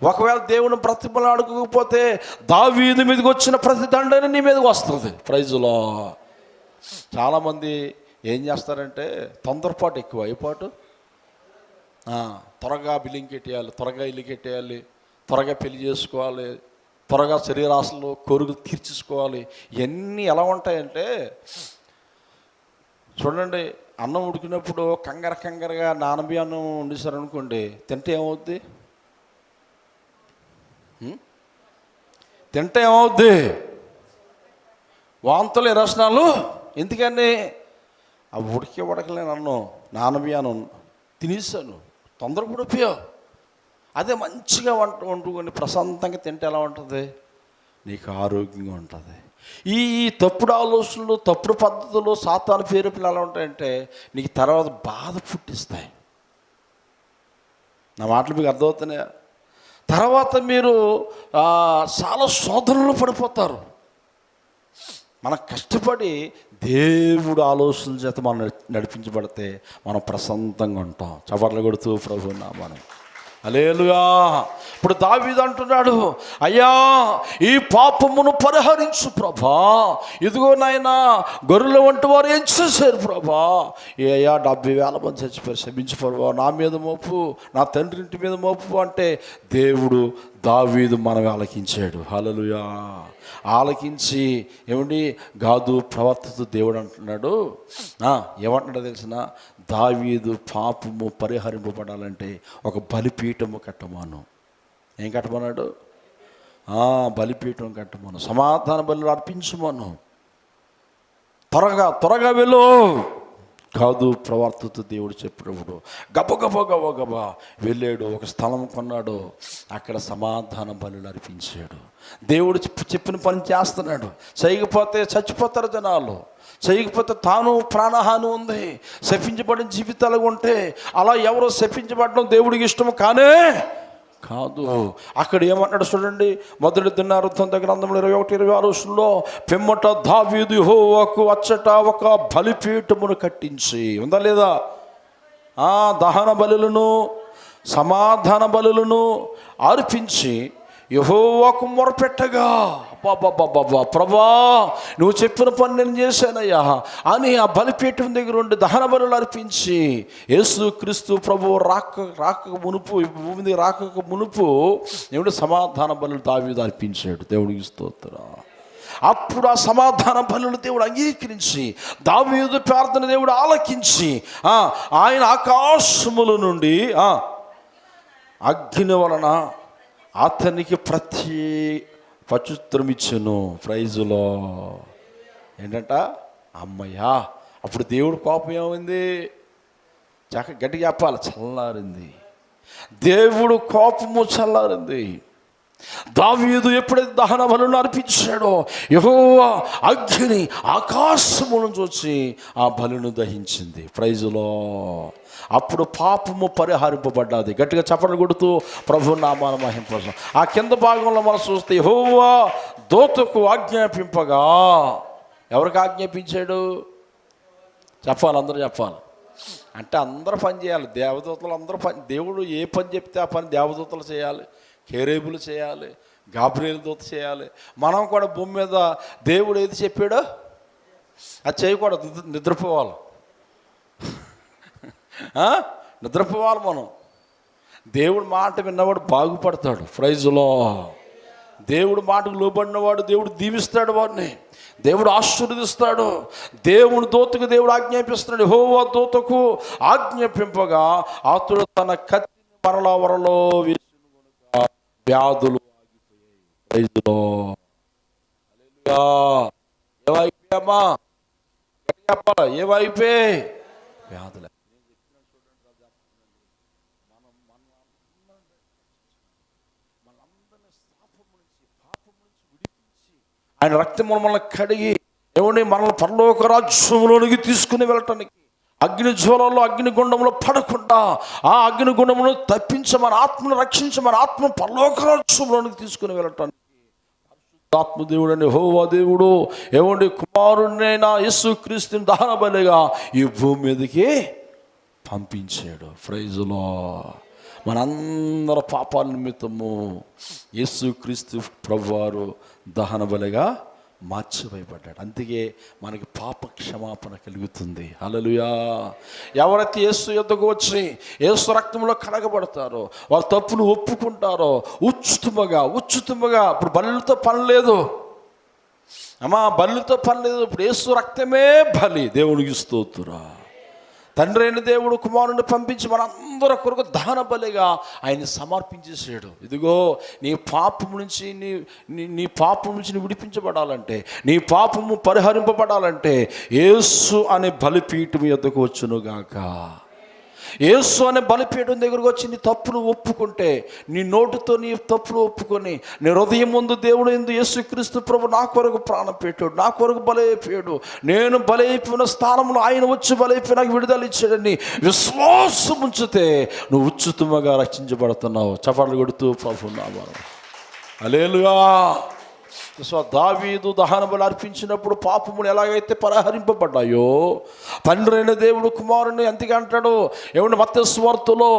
ఒకవేళ దేవుని బ్రతిమలాడుకోకపోతే దావీదు మీదకి వచ్చిన ప్రతి దండని నీ మీదకి వస్తుంది. ప్రైజులో. చాలామంది ఏం చేస్తారంటే తొందరపాటు ఎక్కువ, అయిపాటు. త్వరగా బిల్లింగ్ కట్టేయాలి, త్వరగా ఇల్లు కట్టేయాలి, త్వరగా పెళ్లి చేసుకోవాలి, త్వరగా శరీరాశలు కోరికలు తీర్చేసుకోవాలి. ఇవన్నీ ఎలా ఉంటాయంటే, చూడండి, అన్నం ఉడికినప్పుడు కంగారుగా నానబి అన్నం వండేశారనుకోండి, తింటే ఏమవుద్ది? తింటే ఏమవుద్ది? వాంతులు, రసనాలు. ఎందుకని? ఆ ఉడకలేని అన్నం, నానబియ్యాను తినేసాను, తొందరగా ఉడిపోయావు. అదే మంచిగా వండుకొని ప్రశాంతంగా తింటే ఎలా ఉంటుంది? నీకు ఆరోగ్యంగా ఉంటుంది. ఈ తప్పుడు ఆలోచనలు, తప్పుడు పద్ధతులు, సాతాను ప్రేరేపణలు ఎలా ఉంటాయంటే నీకు తర్వాత బాధ పుట్టిస్తాయి. నా మాటలు మీకు అర్థమవుతున్నాయా? తర్వాత మీరు చాలా శోధనలు పడిపోతారు. మనం కష్టపడి దేవుడు ఆలోచనల చేత మనం నడిపించబడితే మనం ప్రశాంతంగా ఉంటాం. చప్పట్లు కొడుతూ ప్రభు నామమున హల్లెలూయా. ఇప్పుడు దావీదు అంటున్నాడు, అయ్యా ఈ పాపమును పరిహరించు ప్రభా. ఇదిగో నాయనా, గొర్రెల వంటి వారు ఏం చేశారు ప్రభా? అయ్యా 70,000 మంది చచ్చిపోయారు, క్షమించు ప్రభా, నా మీద మోపు, నా తండ్రి ఇంటి మీద మోపు అంటే దేవుడు దావీదు మనవి ఆలకించాడు. హల్లెలూయా. ఆలకించి ఏమండి గాదు ప్రవర్తిస్తూ దేవుడు అంటున్నాడు, ఏమంటున్నాడో తెలిసిన? దావీదు పాపము పరిహరింపబడాలంటే ఒక బలిపీఠము కట్టమాను. ఏం కట్టమన్నాడు? బలిపీఠం కట్టమాను, సమాధాన బలులు అర్పించమను, త్వరగా వెళ్ళు. కాదు ప్రవర్తితో దేవుడు చెప్పినప్పుడు గబగబా వెళ్ళాడు, ఒక స్థలం కొన్నాడు, అక్కడ సమాధాన బలులు అర్పించాడు. దేవుడు చెప్పిన పని చేస్తున్నాడు. చేయకపోతే చచ్చిపోతారు జనాలు, చేయకపోతే తాను ప్రాణహాని ఉంది, శపించబడిన జీవితాలుగా ఉంటే అలా ఎవరో శపించబడడం దేవుడికి ఇష్టం కానే కాదు. అక్కడ ఏమంటాడు చూడండి, మొదటి దినవృత్తాంత గ్రంథంలో 21-26 పిమ్మట దావీదు యెహోవాకు అచ్చట ఒక బలిపీఠమును కట్టించి, ఉందా లేదా? దహన బలులను సమాధాన బలులను అర్పించి యెహోవాకు మొరపెట్టగా, బాబా ప్రభా నువ్వు చెప్పిన పని నేను చేశానయ్యా అని ఆ బలిపీఠం దగ్గర ఉండి దహన బలులు అర్పించి యేసు క్రీస్తు ప్రభు రాక మునుపు భూమి రాక మునుపు దేవుడు సమాధాన బలులు దావీదు అర్పించాడు. దేవుడికి స్తోత్రం. అప్పుడు ఆ సమాధాన బలులు దేవుడు అంగీకరించి దావీదు ప్రార్థన దేవుడు ఆలకించి ఆయన ఆకాశముల నుండి అగ్ని వలన అతనికి ప్రత్యుత్తరం ఇచ్చాను. ప్రైజులో ఏంటంట, అమ్మయ్యా. అప్పుడు దేవుడు కోపం ఏమైంది? గట్టిగా చెప్పాలి, చల్లారింది. దేవుడు కోపము చల్లారింది. దావీదు ఎప్పుడైతే దహన బలులను అర్పించాడో యెహోవా అగ్ని ఆకాశము నుంచి వచ్చి ఆ బలును దహించింది. ప్రైజులో అప్పుడు పాపము పరిహరింపబడ్డది. గట్టిగా చప్పట్లు కొడుతూ ప్రభు నామాన మహింపసం. ఆ కింద భాగంలో మనం చూస్తే యెహోవా దూతకు ఆజ్ఞాపింపగా, ఎవరికి ఆజ్ఞాపించాడు చెప్పాలి, అందరూ చెప్పాలి. అంటే అందరూ పని చేయాలి, దేవదూతలు అందరూ పని. దేవుడు ఏ పని చెప్తే ఆ పని దేవదూతలు చేయాలి, కేరేబులు చేయాలి, గాబ్రియేలు దూత చేయాలి. మనం కూడా భూమి మీద దేవుడు ఏది చెప్పాడో అది చేయకూడదు, నిద్రపోవాలి. నిద్రపోవాలి మనం. దేవుడు మాట విన్నవాడు బాగుపడతాడు. ప్రైజులో దేవుడు మాటకు లోబడినవాడు దేవుడు దీవిస్తాడు, వాడిని దేవుడు ఆశీర్వదిస్తాడు. దేవుని దూతకు దేవుడు ఆజ్ఞాపిస్తున్నాడు. యెహోవా దూతకు ఆజ్ఞాపింపగా అతడు తన కత్తిని మరలా వరలో వేసిన వ్యాధులు ఆగిపోయాయి. ప్రైజులో ఏమైపోయామా? చెప్పాలా, ఏమైపోయాయి వ్యాధులు. ఆయన రక్తం మనల్ని కడిగి ఏమని మనల్ని పరలోక రాజ్యంలోనికి తీసుకుని వెళ్ళటానికి, అగ్ని జ్వాలలో అగ్నిగుండంలో పడకుండా ఆ అగ్నిగుండమును తప్పించి మన ఆత్మను రక్షించి మన ఆత్మ పరలోక రాజ్యంలోనికి తీసుకుని వెళ్ళటానికి ఆత్మదేవుడు అని యెహోవా దేవుడు ఏమండి కుమారుడినైనా యేసుక్రీస్తుని దహన బలిగా ఈ భూమి మీదకి పంపించాడు. ప్రైజులో మనందరి పాపాల నిమిత్తము యేసుక్రీస్తు ప్రభువారు దహన బలిగా మార్చివేయబడ్డాడు. అందుకే మనకి పాప క్షమాపణ కలుగుతుంది. హల్లెలూయా. ఎవరైతే యేసు యొద్దకు వచ్చి యేసు రక్తంలో కడగబడతారో, వాళ్ళ తప్పును ఒప్పుకుంటారో ఉచితముగా ఇప్పుడు బలులతో పని లేదు అమ్మా, బలులతో పని లేదు. ఇప్పుడు యేసు రక్తమే బలి. దేవునికి స్తోత్రం. తండ్రి అయిన దేవుడు కుమారుని పంపించి మనందరి కొరకు దహన బలిగా ఆయన సమర్పించేసాడు. ఇదిగో నీ పాపం నుంచి నీ పాపం నుంచి నీ విడిపించబడాలంటే, నీ పాపము పరిహరింపబడాలంటే యేసు అనే బలిపీఠం యొద్దకు వచ్చునుగాక. యేసు అనే బలిపీఠం దగ్గరకు వచ్చి నీ తప్పును ఒప్పుకుంటే, నీ నోటితో నీ తప్పును ఒప్పుకొని నీ హృదయం ముందు దేవుడు ఎందు యేసుక్రీస్తు ప్రభు నా కొరకు ప్రాణం పెట్టాడు, నా కొరకు బలైపోయాడు, నేను బలైపోయిన స్థానంలో ఆయన వచ్చి బలైపోయి నాకు విడుదల ఇచ్చాడని విశ్వాసం ఉంచితే నువ్వు ఉచితముగా రక్షించబడుతున్నావు. చప్పట్లు కొడుతూ ప్రభు నామమున హల్లెలూయా. దావీదు దహన బలి అర్పించినప్పుడు పాపములు ఎలాగైతే పరిహరింపబడ్డాయో, తండ్రి అయిన దేవుడు కుమారుని అంతగా అంటాడు. ఏమంటే మత్తయి సువార్తలో,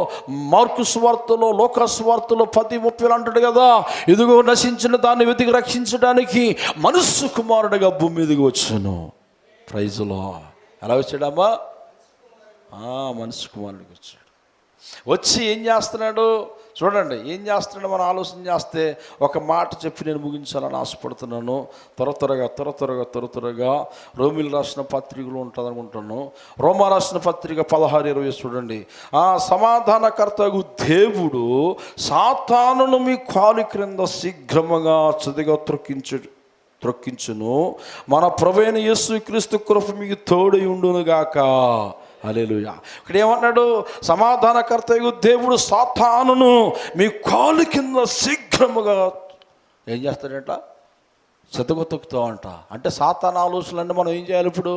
మార్కు సువార్తలో, లూకా సువార్తలో 10:30 అంటాడు కదా, ఇదిగో నశించిన దాన్ని వెతికి రక్షించడానికి మనుష్య కుమారుడిగా భూమి మీదకి వచ్చాను. ప్రైజులో ఎలా వచ్చాడమ్మా? మనుష్య కుమారుడికి వచ్చాడు. వచ్చి ఏం చేస్తున్నాడు చూడండి, ఏం చేస్తున్నాడు మనం ఆలోచన చేస్తే ఒక మాట చెప్పి నేను ముగించాలని ఆశపడుతున్నాను. త్వరగా రోమిలు రాసిన పత్రికలు ఉంటుంది అనుకుంటున్నాను. రోమా రాసిన పత్రిక 16:20 చూడండి. సమాధానకర్తకు దేవుడు సాతానును మీ కాలు క్రింద శీఘ్రముగా చదిగా త్రొక్కించును. మన ప్రభువైన యేసుక్రీస్తు కృప మీకు తోడై ఉండునుగాక. హల్లెలూయా. ఇక్కడ ఏమన్నాడు? సమాధానకర్తయు దేవుడు సాతానును మీ కాలు కింద శీఘ్రముగా ఏం చేస్తాడంట? తొక్కుతామంట. అంటే సాతాను ఆలోచనలన్నీ మనం ఏం చేయాలి ఇప్పుడు?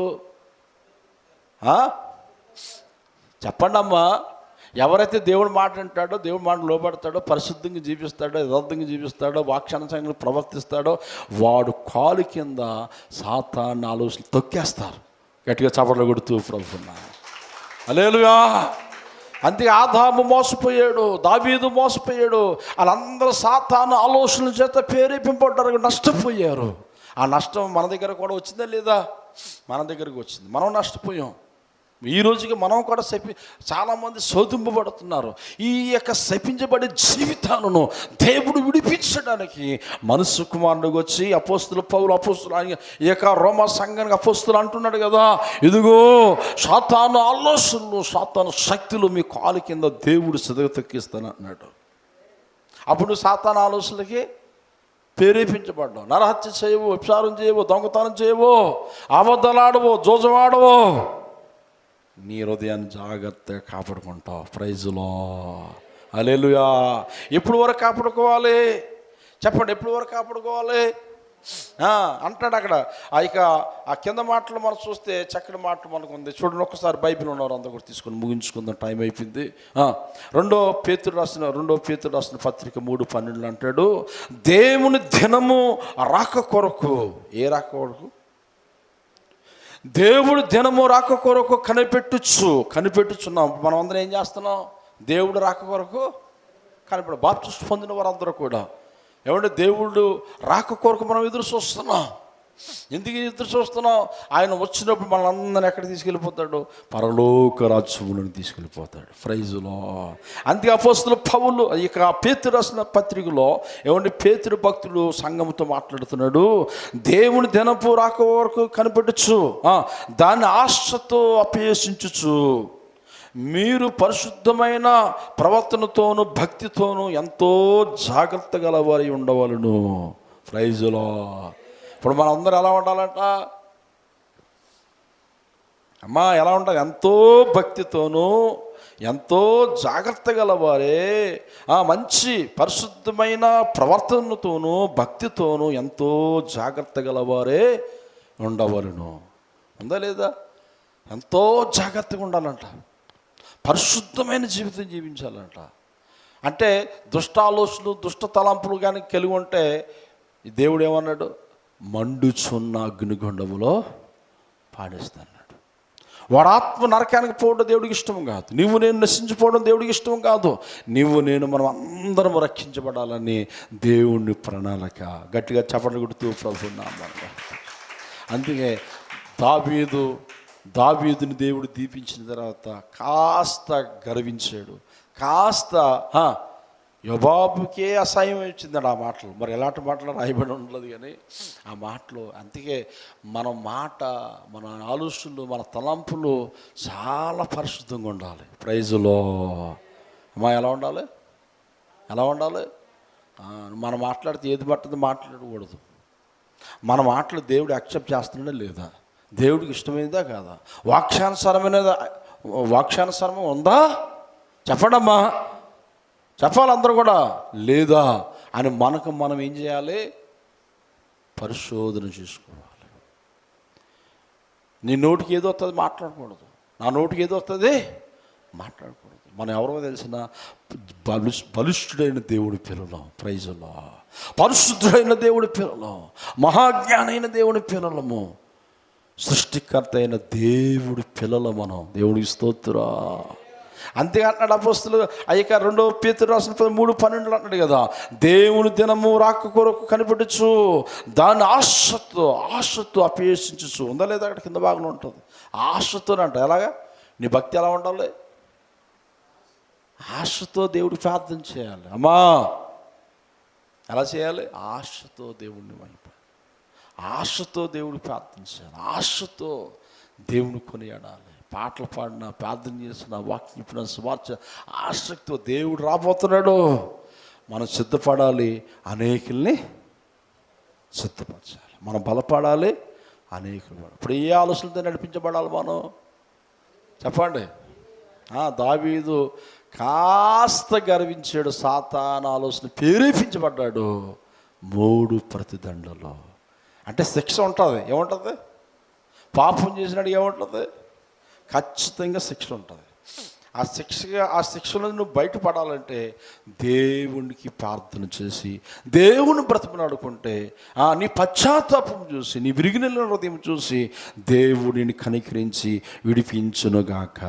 చెప్పండి అమ్మా. ఎవరైతే దేవుడు మాట అంటాడో, దేవుడు మాట లోబడతాడో, పరిశుద్ధంగా జీవిస్తాడో, యథార్థంగా జీవిస్తాడో, వాక్యానుసారంగా ప్రవర్తిస్తాడో, వాడు కాలు కింద సాతాను ఆలోచనలు తొక్కేస్తారు. గట్టిగా చప్పట్లు కొడుతూ ప్రభువున్నా హల్లెలూయా. అందుకే ఆదాము మోసపోయాడు, దావీదు మోసపోయాడు. వాళ్ళందరూ సాతాను ఆలోచనల చేత ప్రేరేపింపబడ్డారు, నష్టపోయారు. ఆ నష్టం మన దగ్గర కూడా వచ్చిందా లేదా? మన దగ్గరకు వచ్చింది. మనం నష్టపోయాం. ఈ రోజుకి మనం కూడా చాలామంది శోధింపబడుతున్నారు. ఈ యొక్క శపించబడే జీవితాలను దేవుడు విడిపించడానికి మనసు కుమారుడికి వచ్చి అపోస్తుల పౌలు అపోస్తులు ఈ యొక్క రోమా సంఘానికి అపోస్తులు అంటున్నాడు కదా, ఇదిగో సాతాను ఆలోచనలు, సాతాను శక్తులు మీ కాలు కింద దేవుడు సిదగతెక్కిస్తాను అన్నాడు. అప్పుడు సాతాను ఆలోచనలకి ప్రేరేపించబడ్డావు. నరహత్య చేయవు, వ్యభిచారం చేయవు, దొంగతనం చేయవు, అబద్ధాలాడవు, జోజమాడవు. నీ హృదయాన్ని జాగ్రత్తగా కాపాడుకుంటావు. ప్రైజులో హల్లెలూయా. ఎప్పుడు వరకు కాపాడుకోవాలి చెప్పండి? ఎప్పుడు వరకు కాపాడుకోవాలి అంటాడు అక్కడ. ఇక ఆ కింద మాటలు మనం చూస్తే చక్కటి మాటలు మనకు ఉంది. చూడండి ఒక్కసారి బైబిల్ ఉన్నవారు అందరూ కూడా తీసుకొని ముగించుకుందాం, టైం అయిపోయింది. రెండో పేతురు రాసిన పత్రిక 3:12 అంటాడు, దేవుని దినము రాక కొరకు. ఏ రాక కొరకు? దేవుడు దినము రాక కొరకు కనిపెట్టుచున్నాం. మనం అందరం ఏం చేస్తున్నాం? దేవుడు రాక కొరకు బాప్తిస్మం పొందిన వారందరూ కూడా ఏమంటే దేవుడు రాక కొరకు మనం ఎదురు చూస్తున్నాం. ఎందుకు ఎదురు చూస్తున్నాం? ఆయన వచ్చినప్పుడు మనల్ని ఎక్కడ తీసుకెళ్ళిపోతాడు? పరలోక రాజ్యములను తీసుకెళ్ళిపోతాడు. ప్రైజులో. అందుకే అపోస్తలుడు పౌలు ఇక పేతురు రాసిన పత్రికలో ఏమంటే పేతురు భక్తుడు సంఘంతో మాట్లాడుతున్నాడు, దేవుని దినపు రాక వరకు కనిపెట్టచ్చు, దాన్ని ఆశతో అపేక్షించుచు మీరు పరిశుద్ధమైన ప్రవర్తనతోనూ భక్తితోనూ ఎంతో జాగ్రత్త గలవారి ఉండవలను. ప్రైజులో. ఇప్పుడు మనందరూ ఎలా ఉండాలంట అమ్మా? ఎలా ఉండాలి? ఎంతో భక్తితోనూ ఎంతో జాగ్రత్త గలవారే, మంచి పరిశుద్ధమైన ప్రవర్తనతోనూ భక్తితోనూ ఎంతో జాగ్రత్త గలవారే ఉండవలను. ఉందా లేదా? ఎంతో జాగ్రత్తగా ఉండాలంట, పరిశుద్ధమైన జీవితం జీవించాలంట. అంటే దుష్ట ఆలోచనలు, దుష్ట తలంపులు కానీ కలిగి ఉంటే దేవుడు ఏమన్నాడు? మండుచున్న అగ్నిగుండములో పాడేస్తాడు. వాడు ఆత్మ నరకానికి పోవడం దేవుడికి ఇష్టం కాదు. నీవు నేను నశించిపోవడం దేవుడికి ఇష్టం కాదు. నీవు నేను మనం అందరం రక్షించబడాలని దేవుని ప్రణాళిక. గట్టిగా చప్పట్లు కొడుతూ ప్రభున్నామన్నమాట. అందుకే దావీదుని దేవుడు దీపించిన తర్వాత కాస్త గర్వించాడు, కాస్త యోబాబుకే అసహ్యం వచ్చిందండి ఆ మాటలు. మరి ఎలాంటి మాటలు రాయబడి ఉండలేదు కానీ ఆ మాటలు. అందుకే మన మాట, మన ఆలోచనలు, మన తలంపులు చాలా పరిశుద్ధంగా ఉండాలి. ప్రైజులో. అమ్మా ఎలా ఉండాలి? మనం మాట్లాడితే ఏది పట్టదు మాట్లాడకూడదు. మన మాటలు దేవుడు యాక్సెప్ట్ చేస్తున్నాడా లేదా? దేవుడికి ఇష్టమైనదా కాదా? వాక్యానుసారం ఉందా? చెప్పండమ్మా, చెప్పాలి అందరూ కూడా. లేదా అని మనం ఏం చేయాలి? పరిశోధన చేసుకోవాలి. నీ నోటికి ఏదో వస్తుంది మాట్లాడకూడదు, నా నోటికి ఏదో వస్తుంది మాట్లాడకూడదు. మనం ఎవరో తెలిసిన బలిష్ఠుడైన దేవుడి పిల్లలం. ప్రైజులో. పరిశుద్ధుడైన దేవుడి పిల్లలం, మహాజ్ఞానైన దేవుడి పిల్లలము, సృష్టికర్త అయిన దేవుడి పిల్లలు మనం. దేవుడికి స్తోత్రం. అంతేకాంటున్నాడు అపోస్తలుడు అయ్యక 2 పేతురు రాసిన 3:12 అంటాడు కదా, దేవుని దినము రాక కొరకు కనిపెట్టచ్చు, దాన్ని ఆశతో అపేక్షించచ్చు. ఉందా లేదా? అక్కడ కింద భాగంలో ఉంటుంది ఆశతోనంట. ఎలాగా? నీ భక్తి ఎలా ఉండాలి? ఆశతో దేవుడికి ప్రార్థన చేయాలి. అమ్మా ఎలా చేయాలి? ఆశతో దేవుడిని ఆశతో దేవుడు ప్రార్థించాలి, ఆశతో దేవుని కొనియాడాలి. పాటలు పాడినా, ప్రార్థన చేసిన, వాక్యం చెప్పిన, సువార్త ఆసక్తితో దేవుడు రాబోతున్నాడు. మనం సిద్ధపడాలి, అనేకుల్ని సిద్ధపరచాలి. మనం బలపడాలి, అనేకులు. ఇప్పుడు ఏ ఆలోచనతో నడిపించబడాలి మనం? చెప్పండి. దావీదు కాస్త గర్వించాడు, సాతాను ఆలోచన ప్రేరేపించబడ్డాడు. 3 ప్రతిదండలో. అంటే శిక్ష ఉంటుంది. ఏముంటుంది? పాపం చేసినాడు ఏముంటుంది? ఖచ్చితంగా శిక్ష ఉంటుంది. ఆ శిక్షలో నువ్వు బయటపడాలంటే దేవునికి ప్రార్థన చేసి, దేవుని బ్రతిమలాడుకుంటే, నీ పశ్చాత్తాపం చూసి, నీ విరిగిన హృదయం చూసి దేవుడిని కనికరించి విడిపించునుగాక.